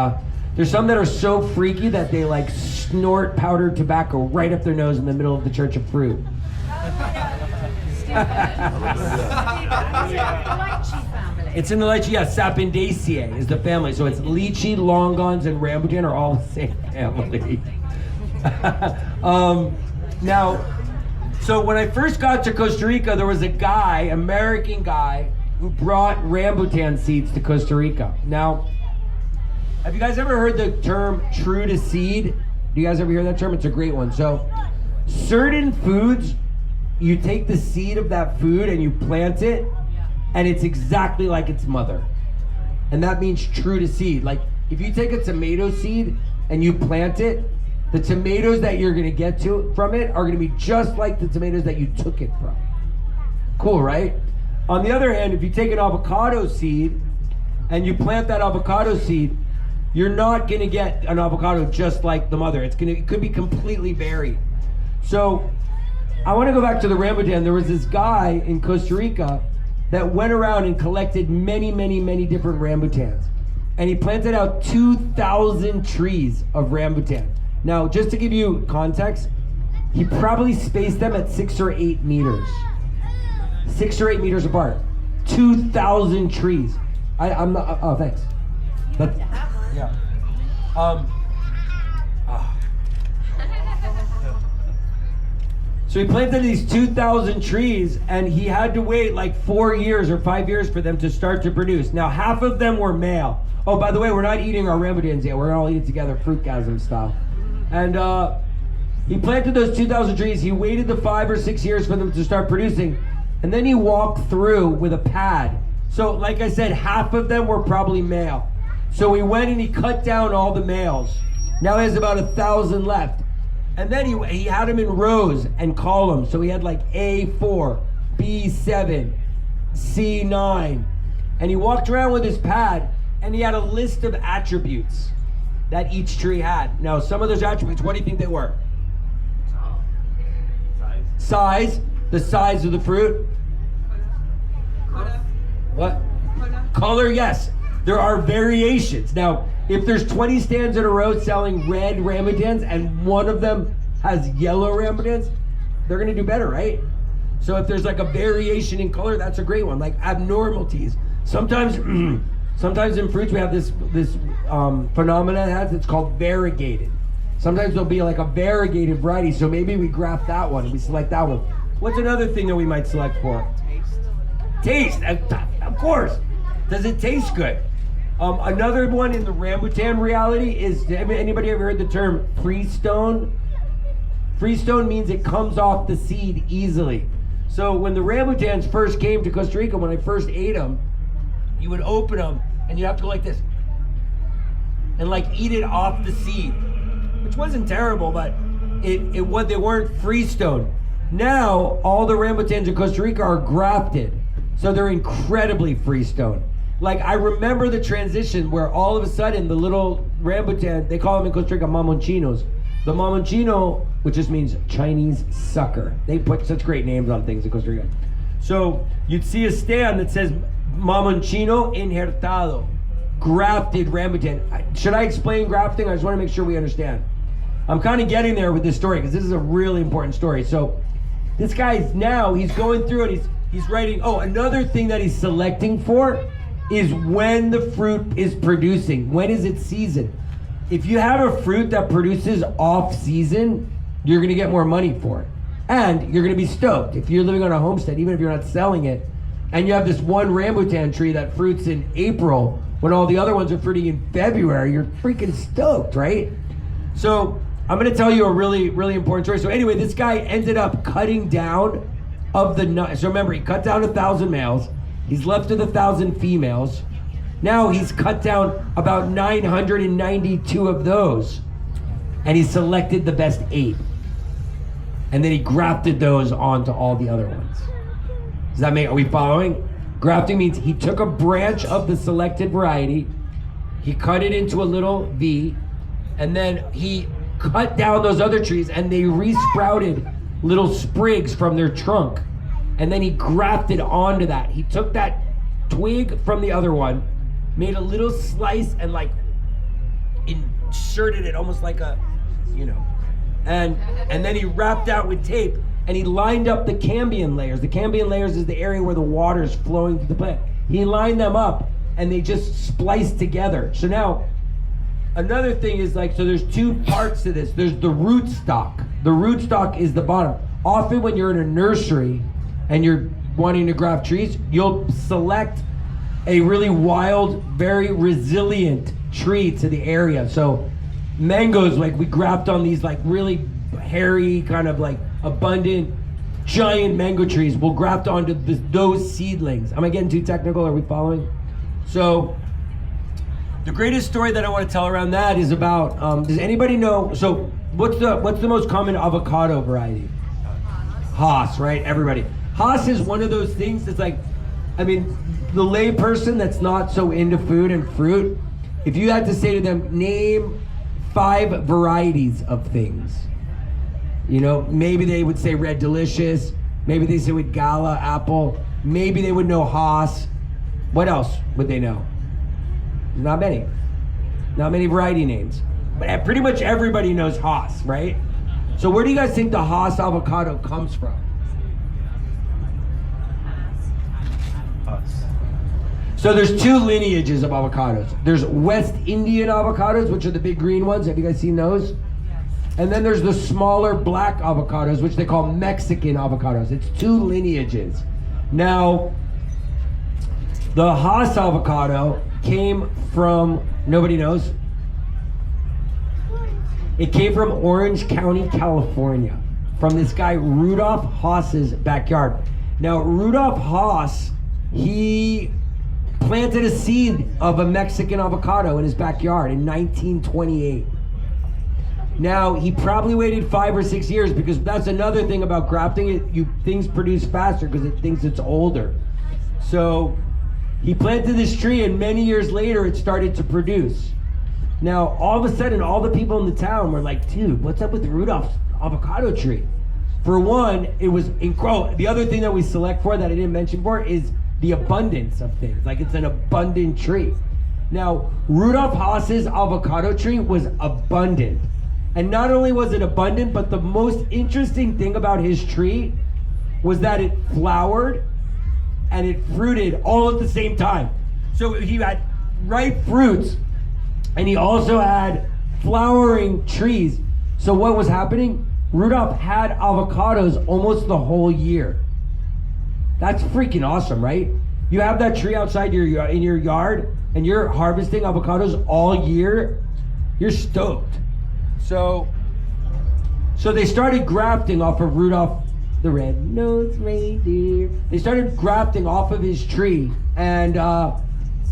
there's some that are so freaky that they like snort powdered tobacco right up their nose in the middle of the Church of Fruit. It's in the lychee, yeah. Sapondaceae is the family. So it's lychee, longans, and rambutan are all the same family. Now, so when I first got to Costa Rica, there was a guy, American guy, who brought rambutan seeds to Costa Rica. Now, Have you guys ever heard the term true to seed? Do you guys ever hear that term? It's a great one. So, certain foods, you take the seed of that food and you plant it, and it's exactly like its mother. And that means true to seed. Like, if you take a tomato seed and you plant it, the tomatoes that you're gonna get from it are gonna be just like the tomatoes that you took it from. Cool, right? On the other hand, if you take an avocado seed and you plant that avocado seed, you're not gonna get an avocado just like the mother. It could be completely varied. So I wanna go back to the rambutan. There was this guy in Costa Rica that went around and collected many, many, many different rambutans. And he planted out 2,000 trees of rambutan. Now, just to give you context, he probably spaced them at 6 or 8 meters. 6 or 8 meters apart. 2,000 trees. I'm not, oh, thanks. But, yeah. So he planted these 2,000 trees, and he had to wait like 4 years or 5 years for them to start to produce. Now, half of them were male. Oh, by the way, we're not eating our rambutans yet. We're all eating together, fruitgasm style. And he planted those 2,000 trees. He waited the 5 or 6 years for them to start producing. And then he walked through with a pad. So, like I said, half of them were probably male. So he went and he cut down all the males. Now he has about 1,000 left. And then he had them in rows and columns. So he had like A4, B7, C9. And he walked around with his pad and he had a list of attributes that each tree had. Now, some of those attributes, what do you think they were? Size, the size of the fruit. What? Color, yes. There are variations. Now, if there's 20 stands in a row selling red rambutans and one of them has yellow rambutans, they're gonna do better, right? So if there's like a variation in color, that's a great one. Like abnormalities. Sometimes in fruits we have this phenomena it's called variegated. Sometimes there'll be like a variegated variety, so maybe we graft that one and we select that one. What's another thing that we might select for? Taste, of course. Does it taste good? Another one in the rambutan reality is, anybody ever heard the term freestone? Freestone means it comes off the seed easily. So when the rambutans first came to Costa Rica, when I first ate them, you would open them and you have to go like this and like eat it off the seed, which wasn't terrible, but they weren't freestone. Now all the rambutans in Costa Rica are grafted, so they're incredibly freestone. Like, I remember the transition where all of a sudden the little rambutan, they call them in Costa Rica mamonchinos. The mamonchino, which just means Chinese sucker. They put such great names on things in Costa Rica. So you'd see a stand that says mamonchino injertado, grafted rambutan. Should I explain grafting? I just want to make sure we understand. I'm kind of getting there with this story because this is a really important story. So this guy's he's going through and he's writing, another thing that he's selecting for is when the fruit is producing. When is its season? If you have a fruit that produces off season, you're gonna get more money for it. And you're gonna be stoked. If you're living on a homestead, even if you're not selling it, and you have this one rambutan tree that fruits in April, when all the other ones are fruiting in February, you're freaking stoked, right? So I'm gonna tell you a really, really important story. So anyway, this guy ended up cutting down of the nut. So remember, he cut down 1,000 males. He's left with 1,000 females. Now he's cut down about 992 of those. And he selected the best 8. And then he grafted those onto all the other ones. Are we following? Grafting means he took a branch of the selected variety, he cut it into a little V, and then he cut down those other trees and they resprouted little sprigs from their trunk. And then he grafted onto that. He took that twig from the other one, made a little slice and like inserted it almost like a, and then he wrapped out with tape and he lined up the cambium layers. The cambium layers is the area where the water is flowing through the plant. He lined them up and they just spliced together. So now, another thing is so there's 2 parts to this. There's the root stock. The root stock is the bottom. Often when you're in a nursery and you're wanting to graft trees, you'll select a really wild, very resilient tree to the area. So mangoes, like we graft on these like really hairy, kind of like abundant, giant mango trees. We'll graft onto those seedlings. Am I getting too technical? Are we following? So the greatest story that I want to tell around that is about, does anybody know, so what's the most common avocado variety? Hass, right? Everybody. Hass is one of those things that's like, I mean, the lay person that's not so into food and fruit, if you had to say to them, name 5 varieties of things, you know, maybe they would say Red Delicious, maybe they say with Gala apple, maybe they would know Hass. What else would they know? Not many. Not many variety names. But pretty much everybody knows Hass, right? So where do you guys think the Hass avocado comes from? Us. So there's 2 lineages of avocados. There's West Indian avocados, which are the big green ones. Have you guys seen those? And then there's the smaller black avocados, which they call Mexican avocados. It's 2 lineages. Now, the Hass avocado came from, nobody knows? It came from Orange County, California, from this guy Rudolph Haas's backyard. Now, Rudolph Haas, he planted a seed of a Mexican avocado in his backyard in 1928. Now, he probably waited 5 or 6 years, because that's another thing about grafting. Things produce faster because it thinks it's older. So he planted this tree, and many years later it started to produce. Now, all of a sudden, all the people in the town were like, dude, what's up with Rudolph's avocado tree? For one, it was incredible. The other thing that we select for that I didn't mention for is the abundance of things. Like, it's an abundant tree. Now, Rudolph Haas's avocado tree was abundant. And not only was it abundant, but the most interesting thing about his tree was that it flowered and it fruited all at the same time. So he had ripe fruits, and he also had flowering trees. So what was happening? Rudolph had avocados almost the whole year. That's freaking awesome, right? You have that tree outside in your yard, and you're harvesting avocados all year. You're stoked. So they started grafting off of Rudolph the red-nosed reindeer. They started grafting off of his tree. And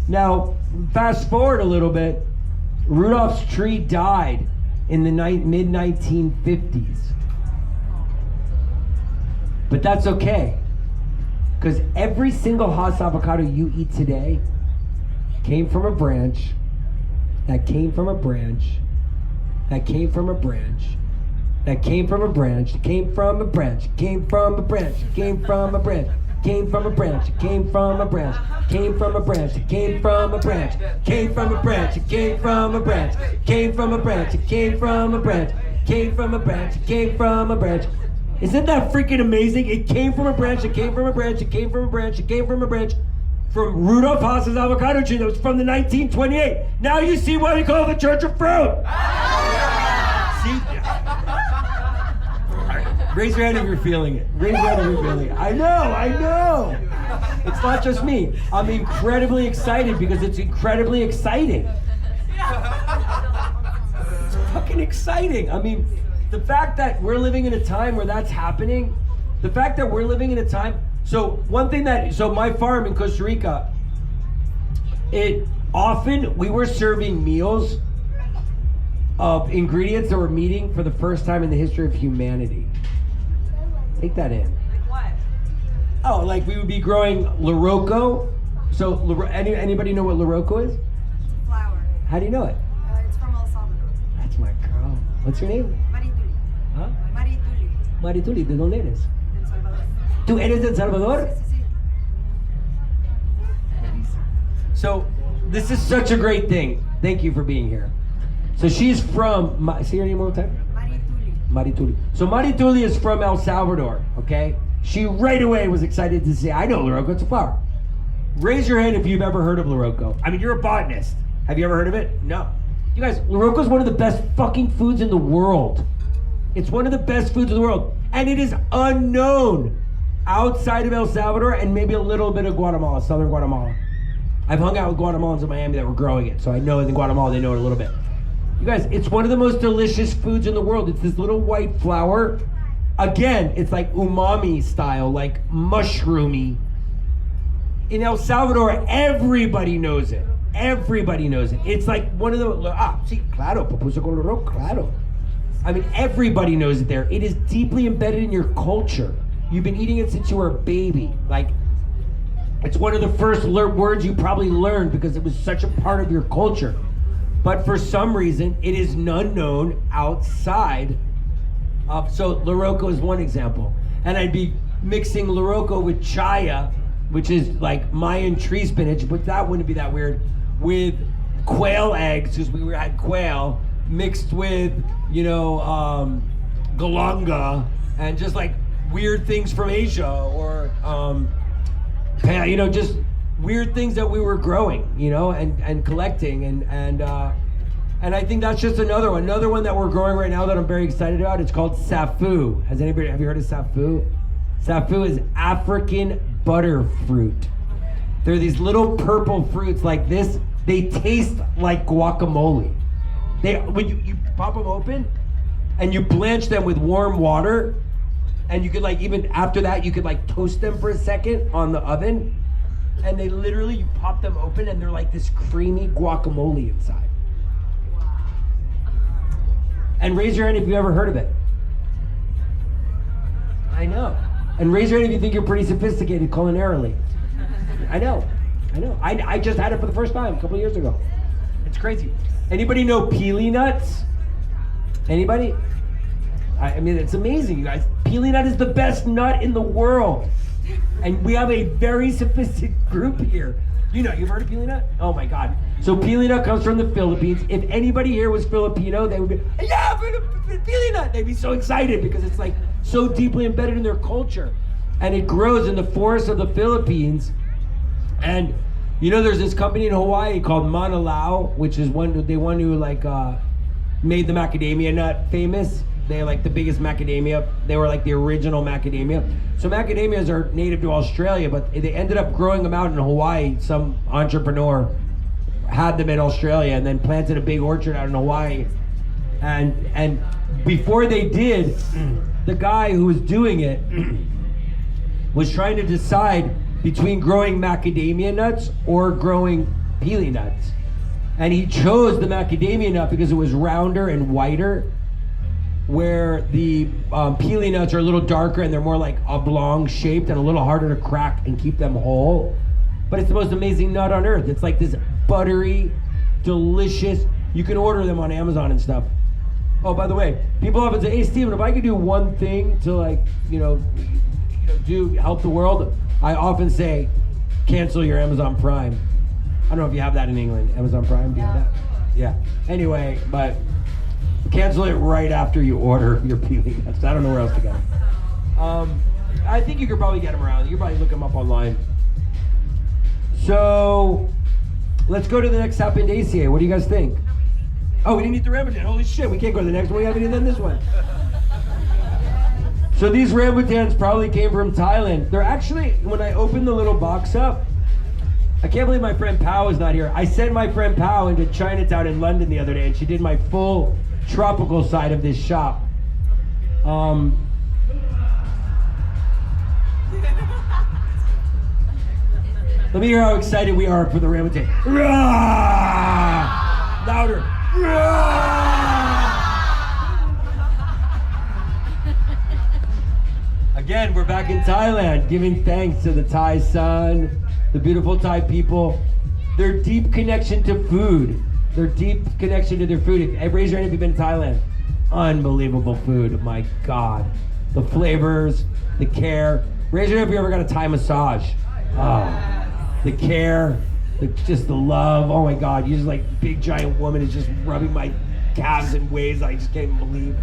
now, fast forward a little bit, Rudolph's tree died in the mid-1950s. But that's okay, because every single Hass avocado you eat today came from a branch, that came from a branch, that came from a branch, that came from a branch, that came from a branch, came from a branch, came from a branch, came from a branch, came from a branch, came from a branch, came from a branch, came from a branch, came from a branch, came from a branch, came from a branch, came from a branch, came from a branch. Isn't that freaking amazing? It came from a branch, it came from a branch, it came from a branch, it came from a branch, from Rudolph Haas's avocado tree that was from the 1928. Now you see why we call it the Church of Fruit. See? Raise your hand if you're feeling it. Raise your hand if you're feeling it. I know. It's not just me. I'm incredibly excited because it's incredibly exciting. It's fucking exciting. I mean, the fact that we're living in a time where that's happening, the fact that we're living in a time, so my farm in Costa Rica, we were serving meals of ingredients that were meeting for the first time in the history of humanity. Take that in. Like what? Oh, like we would be growing Loroco. So anybody know what Loroco is? Flower. How do you know it? It's from El Salvador. That's my girl. What's your name? Marituli. Huh? Marituli. Marituli, ¿de dónde eres? Del Salvador. ¿Tú eres de El Salvador? Sí, sí. So this is such a great thing. Thank you for being here. So she's from, say your name one more time? Marituli. Marituli. So Marituli is from El Salvador, okay? She right away was excited to say, I know Loroco, it's a flower. Raise your hand if you've ever heard of Loroco. I mean, you're a botanist. Have you ever heard of it? No. You guys, Loroco is one of the best fucking foods in the world. It's one of the best foods in the world. And it is unknown outside of El Salvador and maybe a little bit of Guatemala, southern Guatemala. I've hung out with Guatemalans in Miami that were growing it, so I know in Guatemala they know it a little bit. You guys, it's one of the most delicious foods in the world. It's this little white flour. Again, it's like umami style, like mushroomy. In El Salvador, everybody knows it. Everybody knows it. It's like one of the, sí, claro, pupusa con arroz, claro. I mean, everybody knows it there. It is deeply embedded in your culture. You've been eating it since you were a baby. Like, it's one of the first words you probably learned because it was such a part of your culture. But for some reason, it is unknown outside of, so Loroco is one example. And I'd be mixing Loroco with chaya, which is like Mayan tree spinach, but that wouldn't be that weird, with quail eggs, because we had quail, mixed with, galanga, and just like weird things from Asia, or, just weird things that we were growing, and collecting, and I think that's just another one that we're growing right now that I'm very excited about. It's called safu. Have you heard of safu? Safu is African butter fruit. They're these little purple fruits like this. They taste like guacamole. When you pop them open and you blanch them with warm water, and you could even after that you could toast them for a second on the oven, and they literally, you pop them open and they're like this creamy guacamole inside. And raise your hand if you've ever heard of it. I know. And raise your hand if you think you're pretty sophisticated culinarily. I know. I just had it for the first time a couple of years ago. It's crazy. Anybody know pili nuts? Anybody? I mean, it's amazing, you guys. Pili nut is the best nut in the world. And we have a very sophisticated group here. You've heard of pili nut? Oh my God. So pili nut comes from the Philippines. If anybody here was Filipino, they would be, yeah, pili nut. They'd be so excited because it's so deeply embedded in their culture. And it grows in the forests of the Philippines. And there's this company in Hawaii called Manalao, which is one who made the macadamia nut famous. They're the biggest macadamia. They were the original macadamia. So macadamias are native to Australia, but they ended up growing them out in Hawaii. Some entrepreneur had them in Australia and then planted a big orchard out in Hawaii. And before they did, the guy who was doing it was trying to decide between growing macadamia nuts or growing pili nuts. And he chose the macadamia nut because it was rounder and whiter, where the pili nuts are a little darker and they're more oblong shaped and a little harder to crack and keep them whole. But it's the most amazing nut on earth. It's this buttery, delicious, you can order them on Amazon and stuff. Oh, by the way, people often say, hey Steven, if I could do one thing to help the world, I often say, cancel your Amazon Prime. I don't know if you have that in England. Amazon Prime, do you have that? Yeah. Anyway, but cancel it right after you order your pili nuts. I don't know where else to get them. I think you could probably get them around. You could probably look them up online. So, let's go to the next Sapiendaceae. What do you guys think? Oh, we didn't eat the rambutan. Holy shit, we can't go to the next one. We haven't even done this one. So these rambutans probably came from Thailand. They're actually, when I opened the little box up, I can't believe my friend Pao is not here. I sent my friend Pao into Chinatown in London the other day, and she did my full tropical side of this shop. Let me hear how excited we are for the rambutan. Rah! Louder. Rah! Again, we're back in Thailand, giving thanks to the Thai sun, the beautiful Thai people, their deep connection to food, their deep connection to their food. Raise your hand if you've been to Thailand. Unbelievable food, my God. The flavors, the care. Raise your hand if you ever got a Thai massage. Oh, the care, just the love. Oh my God, you just big giant woman is just rubbing my calves in ways I just can't even believe.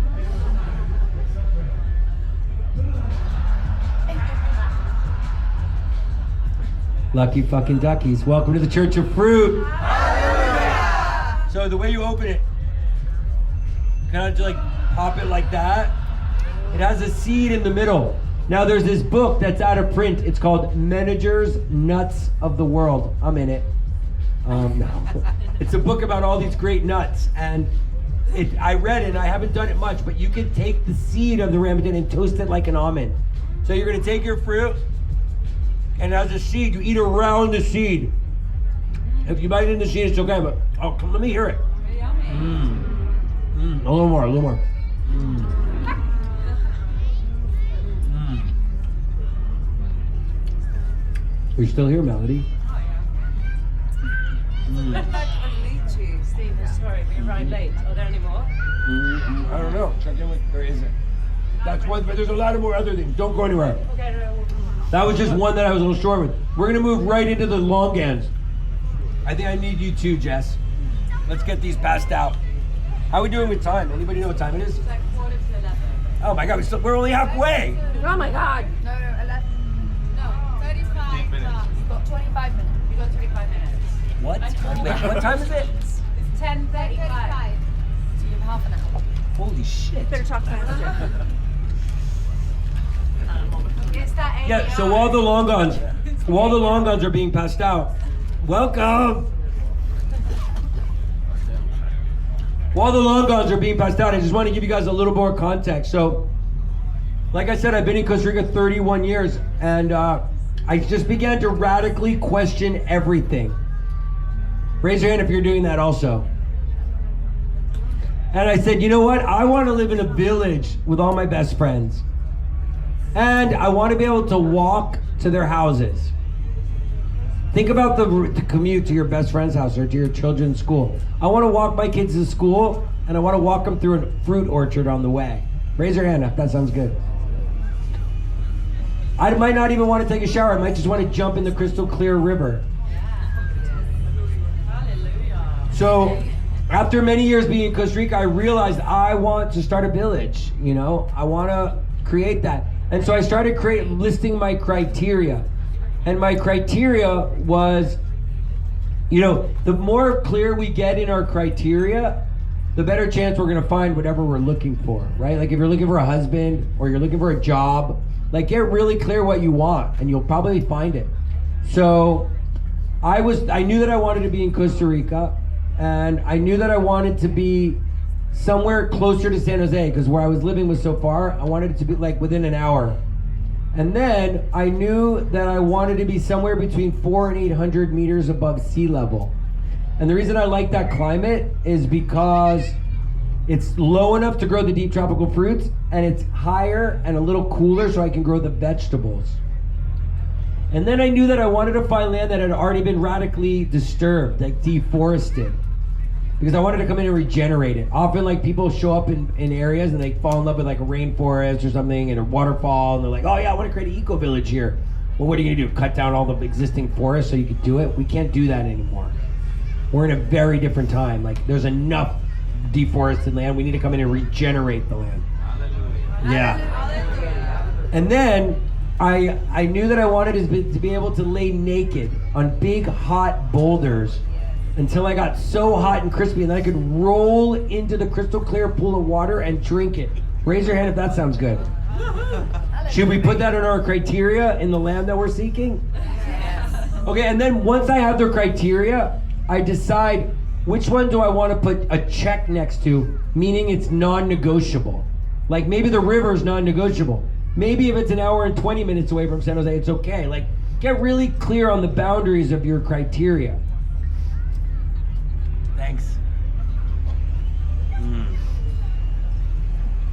Lucky fucking duckies. Welcome to the Church of Fruit. Hallelujah! So the way you open it, kind of just pop it like that. It has a seed in the middle. Now there's this book that's out of print. It's called Menager's Nuts of the World. I'm in it. No. It's a book about all these great nuts, and I read it, and I haven't done it much, but you can take the seed of the rambutan and toast it like an almond. So you're gonna take your fruit, and as a seed, you eat around the seed. If you bite into the seed, it's okay, but come, let me hear it. A little more, a little more. Are you still here, Melody? Steve, sorry, we arrived late. Are there any more? I don't know. Check in with. There isn't. That's one, but there's a lot of more other things. Don't go anywhere. Okay, no. That was just one that I was a little short with. We're gonna move right into the longans. I think I need you too, Jess. Let's get these passed out. How are we doing with time? Anybody know what time it is? It's like 11:45. Oh my God, we're only halfway. Oh my God. No, 11. No, 35 minutes. You've got 25 minutes. You got 25 minutes. What? Wait, what time is it? It's 10:35. So you have half an hour. Holy shit. Better talk faster. It's that 8 Yeah, so while the longans are being passed out, welcome. While the longans are being passed out, I just want to give you guys a little more context. So, like I said, I've been in Costa Rica 31 years, and I just began to radically question everything. Raise your hand if you're doing that also. And I said, you know what? I want to live in a village with all my best friends. And I want to be able to walk to their houses. Think about the commute to your best friend's house or to your children's school. I want to walk my kids to school, and I want to walk them through a fruit orchard on the way. Raise your hand if that sounds good. I might not even want to take a shower. I might just want to jump in the crystal clear river. So, after many years being in Costa Rica, I realized I want to start a village. You know, I want to create that. And so I started listing my criteria. And my criteria was, you know, the more clear we get in our criteria, the better chance we're going to find whatever we're looking for, right? Like if you're looking for a husband or you're looking for a job, like get really clear what you want and you'll probably find it. So I knew that I wanted to be in Costa Rica, and I knew that I wanted to be somewhere closer to San Jose, because where I was living was so far. I wanted it to be like within an hour. And then I knew that I wanted to be somewhere between 400 and 800 meters above sea level. And the reason I like that climate is because it's low enough to grow the deep tropical fruits, and it's higher and a little cooler so I can grow the vegetables. And then I knew that I wanted to find land that had already been radically disturbed, like deforested, because I wanted to come in and regenerate it. Often like people show up in areas and they fall in love with like a rainforest or something and a waterfall, and they're like, oh yeah, I want to create an eco-village here. Well, what are you gonna do, cut down all the existing forests so you could do it? We can't do that anymore. We're in a very different time. Like there's enough deforested land. We need to come in and regenerate the land. Yeah. And then I knew that I wanted to be able to lay naked on big hot boulders until I got so hot and crispy, and then I could roll into the crystal clear pool of water and drink it. Raise your hand if that sounds good. Should we put that in our criteria in the land that we're seeking? Yes. Okay, and then once I have the criteria, I decide which one do I want to put a check next to, meaning it's non-negotiable. Like maybe the river is non-negotiable. Maybe if it's an hour and 20 minutes away from San Jose, it's okay. Like get really clear on the boundaries of your criteria. Thanks.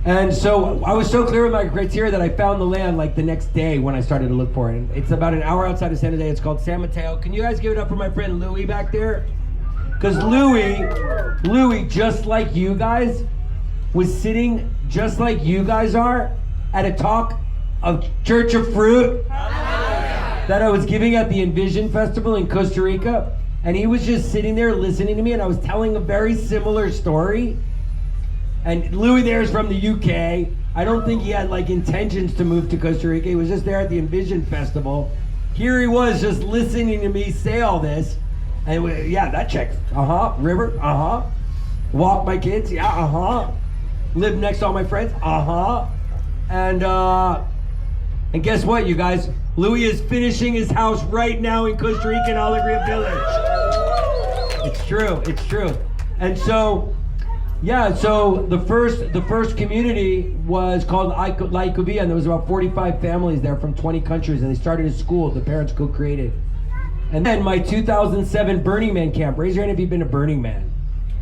And so I was so clear with my criteria that I found the land like the next day when I started to look for it. And it's about an hour outside of San Jose. It's called San Mateo. Can you guys give it up for my friend Louie back there? Because Louie, just like you guys, was sitting just like you guys are at a talk of Church of Fruit that I was giving at the Envision Festival in Costa Rica. And he was just sitting there listening to me, and I was telling a very similar story. And Louis there is from the UK. I don't think he had like intentions to move to Costa Rica. He was just there at the Envision Festival. Here he was just listening to me say all this. And yeah, that checks. River, walk my kids, yeah, live next to all my friends, And guess what, you guys? Louis is finishing his house right now in Costa Rica in Alegria Village. It's true. It's true. And so, yeah. So the first community was called La Ecovia, and there was about 45 families there from 20 countries, and they started a school. The parents co-created. And then my 2007 Burning Man camp. Raise your hand if you've been to Burning Man.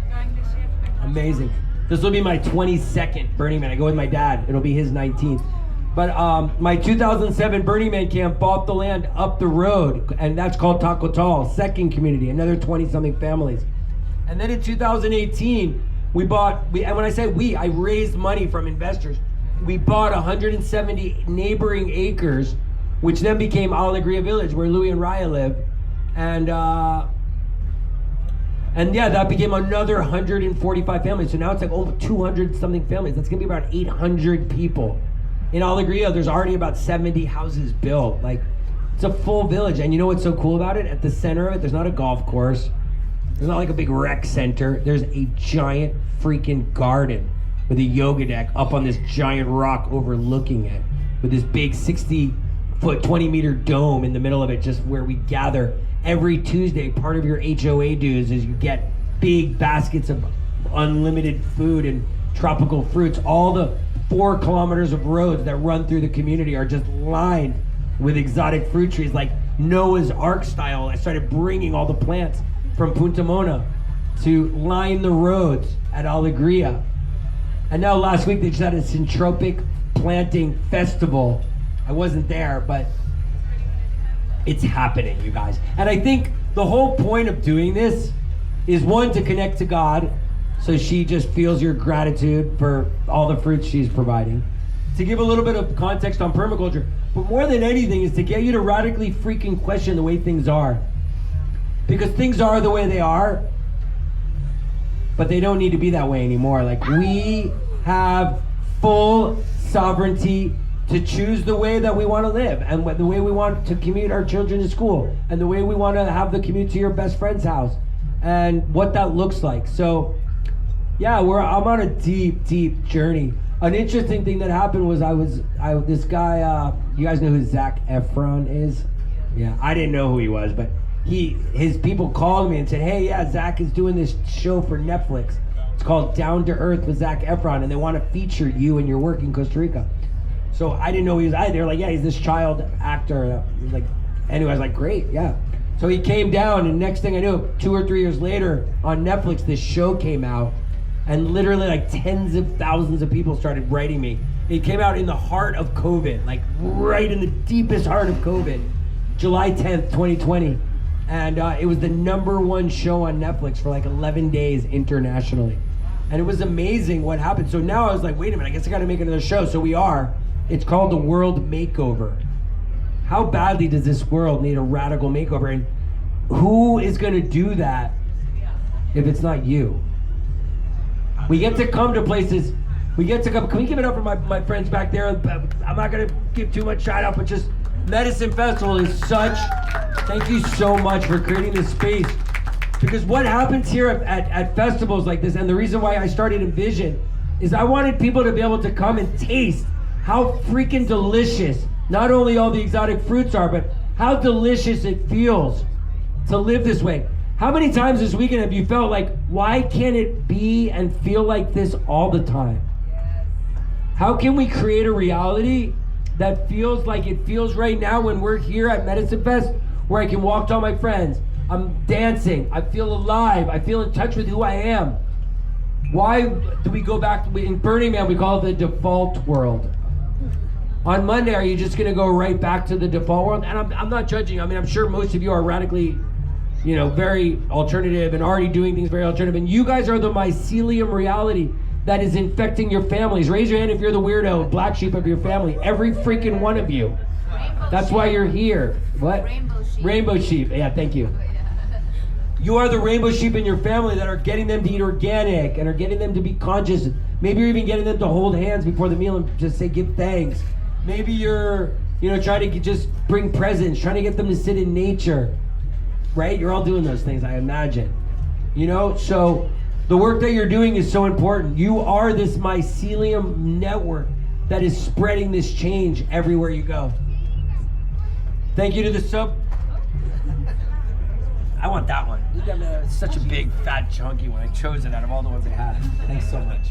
Going this year for my Amazing. This will be my 22nd Burning Man. I go with my dad. It'll be his 19th. But my 2007 Burning Man camp bought the land up the road, and that's called Tacotal, second community, another 20-something families. And then in 2018, and when I say we, I raised money from investors. We bought 170 neighboring acres, which then became Alegria Village, where Louis and Raya live. And yeah, that became another 145 families. So now it's like over 200 something families. That's gonna be about 800 people. In Alegria, there's already about 70 houses built. Like, it's a full village. And you know what's so cool about it? At the center of it, there's not a golf course. There's not like a big rec center. There's a giant freaking garden with a yoga deck up on this giant rock overlooking it, with this big 60-foot, 20-meter dome in the middle of it, just where we gather every Tuesday. Part of your HOA dues is you get big baskets of unlimited food and tropical fruits. All the 4 kilometers of roads that run through the community are just lined with exotic fruit trees, like Noah's Ark style. I started bringing all the plants from Punta Mona to line the roads at Alegria. And now last week they just had a syntropic planting festival. I wasn't there, but it's happening, you guys. And I think the whole point of doing this is, one, to connect to God, so she just feels your gratitude for all the fruits she's providing. To give a little bit of context on permaculture, but more than anything is to get you to radically freaking question the way things are. Because things are the way they are, but they don't need to be that way anymore. Like, we have full sovereignty to choose the way that we want to live, and the way we want to commute our children to school, and the way we want to have the commute to your best friend's house, and what that looks like. So, yeah, I'm on a deep, deep journey. An interesting thing that happened was this guy, you guys know who Zac Efron is? Yeah, I didn't know who he was, but his people called me and said, hey, yeah, Zac is doing this show for Netflix. It's called Down to Earth with Zac Efron, and they want to feature you and your work in Costa Rica. So I didn't know he was either. They were like, yeah, he's this child actor. Like, anyway, I was like, great, yeah. So he came down, and next thing I knew, 2 or 3 years later, on Netflix, this show came out, and literally like tens of thousands of people started writing me. It came out in the heart of COVID, like right in the deepest heart of COVID, July 10th, 2020. And it was the #1 show on Netflix for like 11 days internationally. And it was amazing what happened. So now I was like, wait a minute, I guess I gotta make another show. So we are. It's called The World Makeover. How badly does this world need a radical makeover? And who is gonna do that if it's not you? We get to come to places, can we give it up for my friends back there? I'm not gonna give too much shout out, but just Medicine Festival is thank you so much for creating this space. Because what happens here at festivals like this, and the reason why I started Envision, is I wanted people to be able to come and taste how freaking delicious not only all the exotic fruits are, but how delicious it feels to live this way. How many times this weekend have you felt like, why can't it be and feel like this all the time? How can we create a reality that feels like it feels right now when we're here at Medicine Fest, where I can walk to all my friends, I'm dancing, I feel alive, I feel in touch with who I am. Why do we go back, in Burning Man we call it the default world. On Monday, are you just gonna go right back to the default world? And I'm not judging, I mean, I'm sure most of you are radically, very alternative and already doing things very alternative. And you guys are the mycelium reality that is infecting your families. Raise your hand if you're the weirdo, black sheep of your family. Every freaking one of you. That's why you're here. What? Rainbow sheep. Rainbow sheep. Yeah, thank you. You are the rainbow sheep in your family that are getting them to eat organic and are getting them to be conscious. Maybe you're even getting them to hold hands before the meal and just say, give thanks. Maybe you're, trying to just bring presents, trying to get them to sit in nature. Right? You're all doing those things, I imagine. So the work that you're doing is so important. You are this mycelium network that is spreading this change everywhere you go. Thank you to the I want that one. You got me such a big, fat, chunky one. I chose it out of all the ones I had. Thanks so much.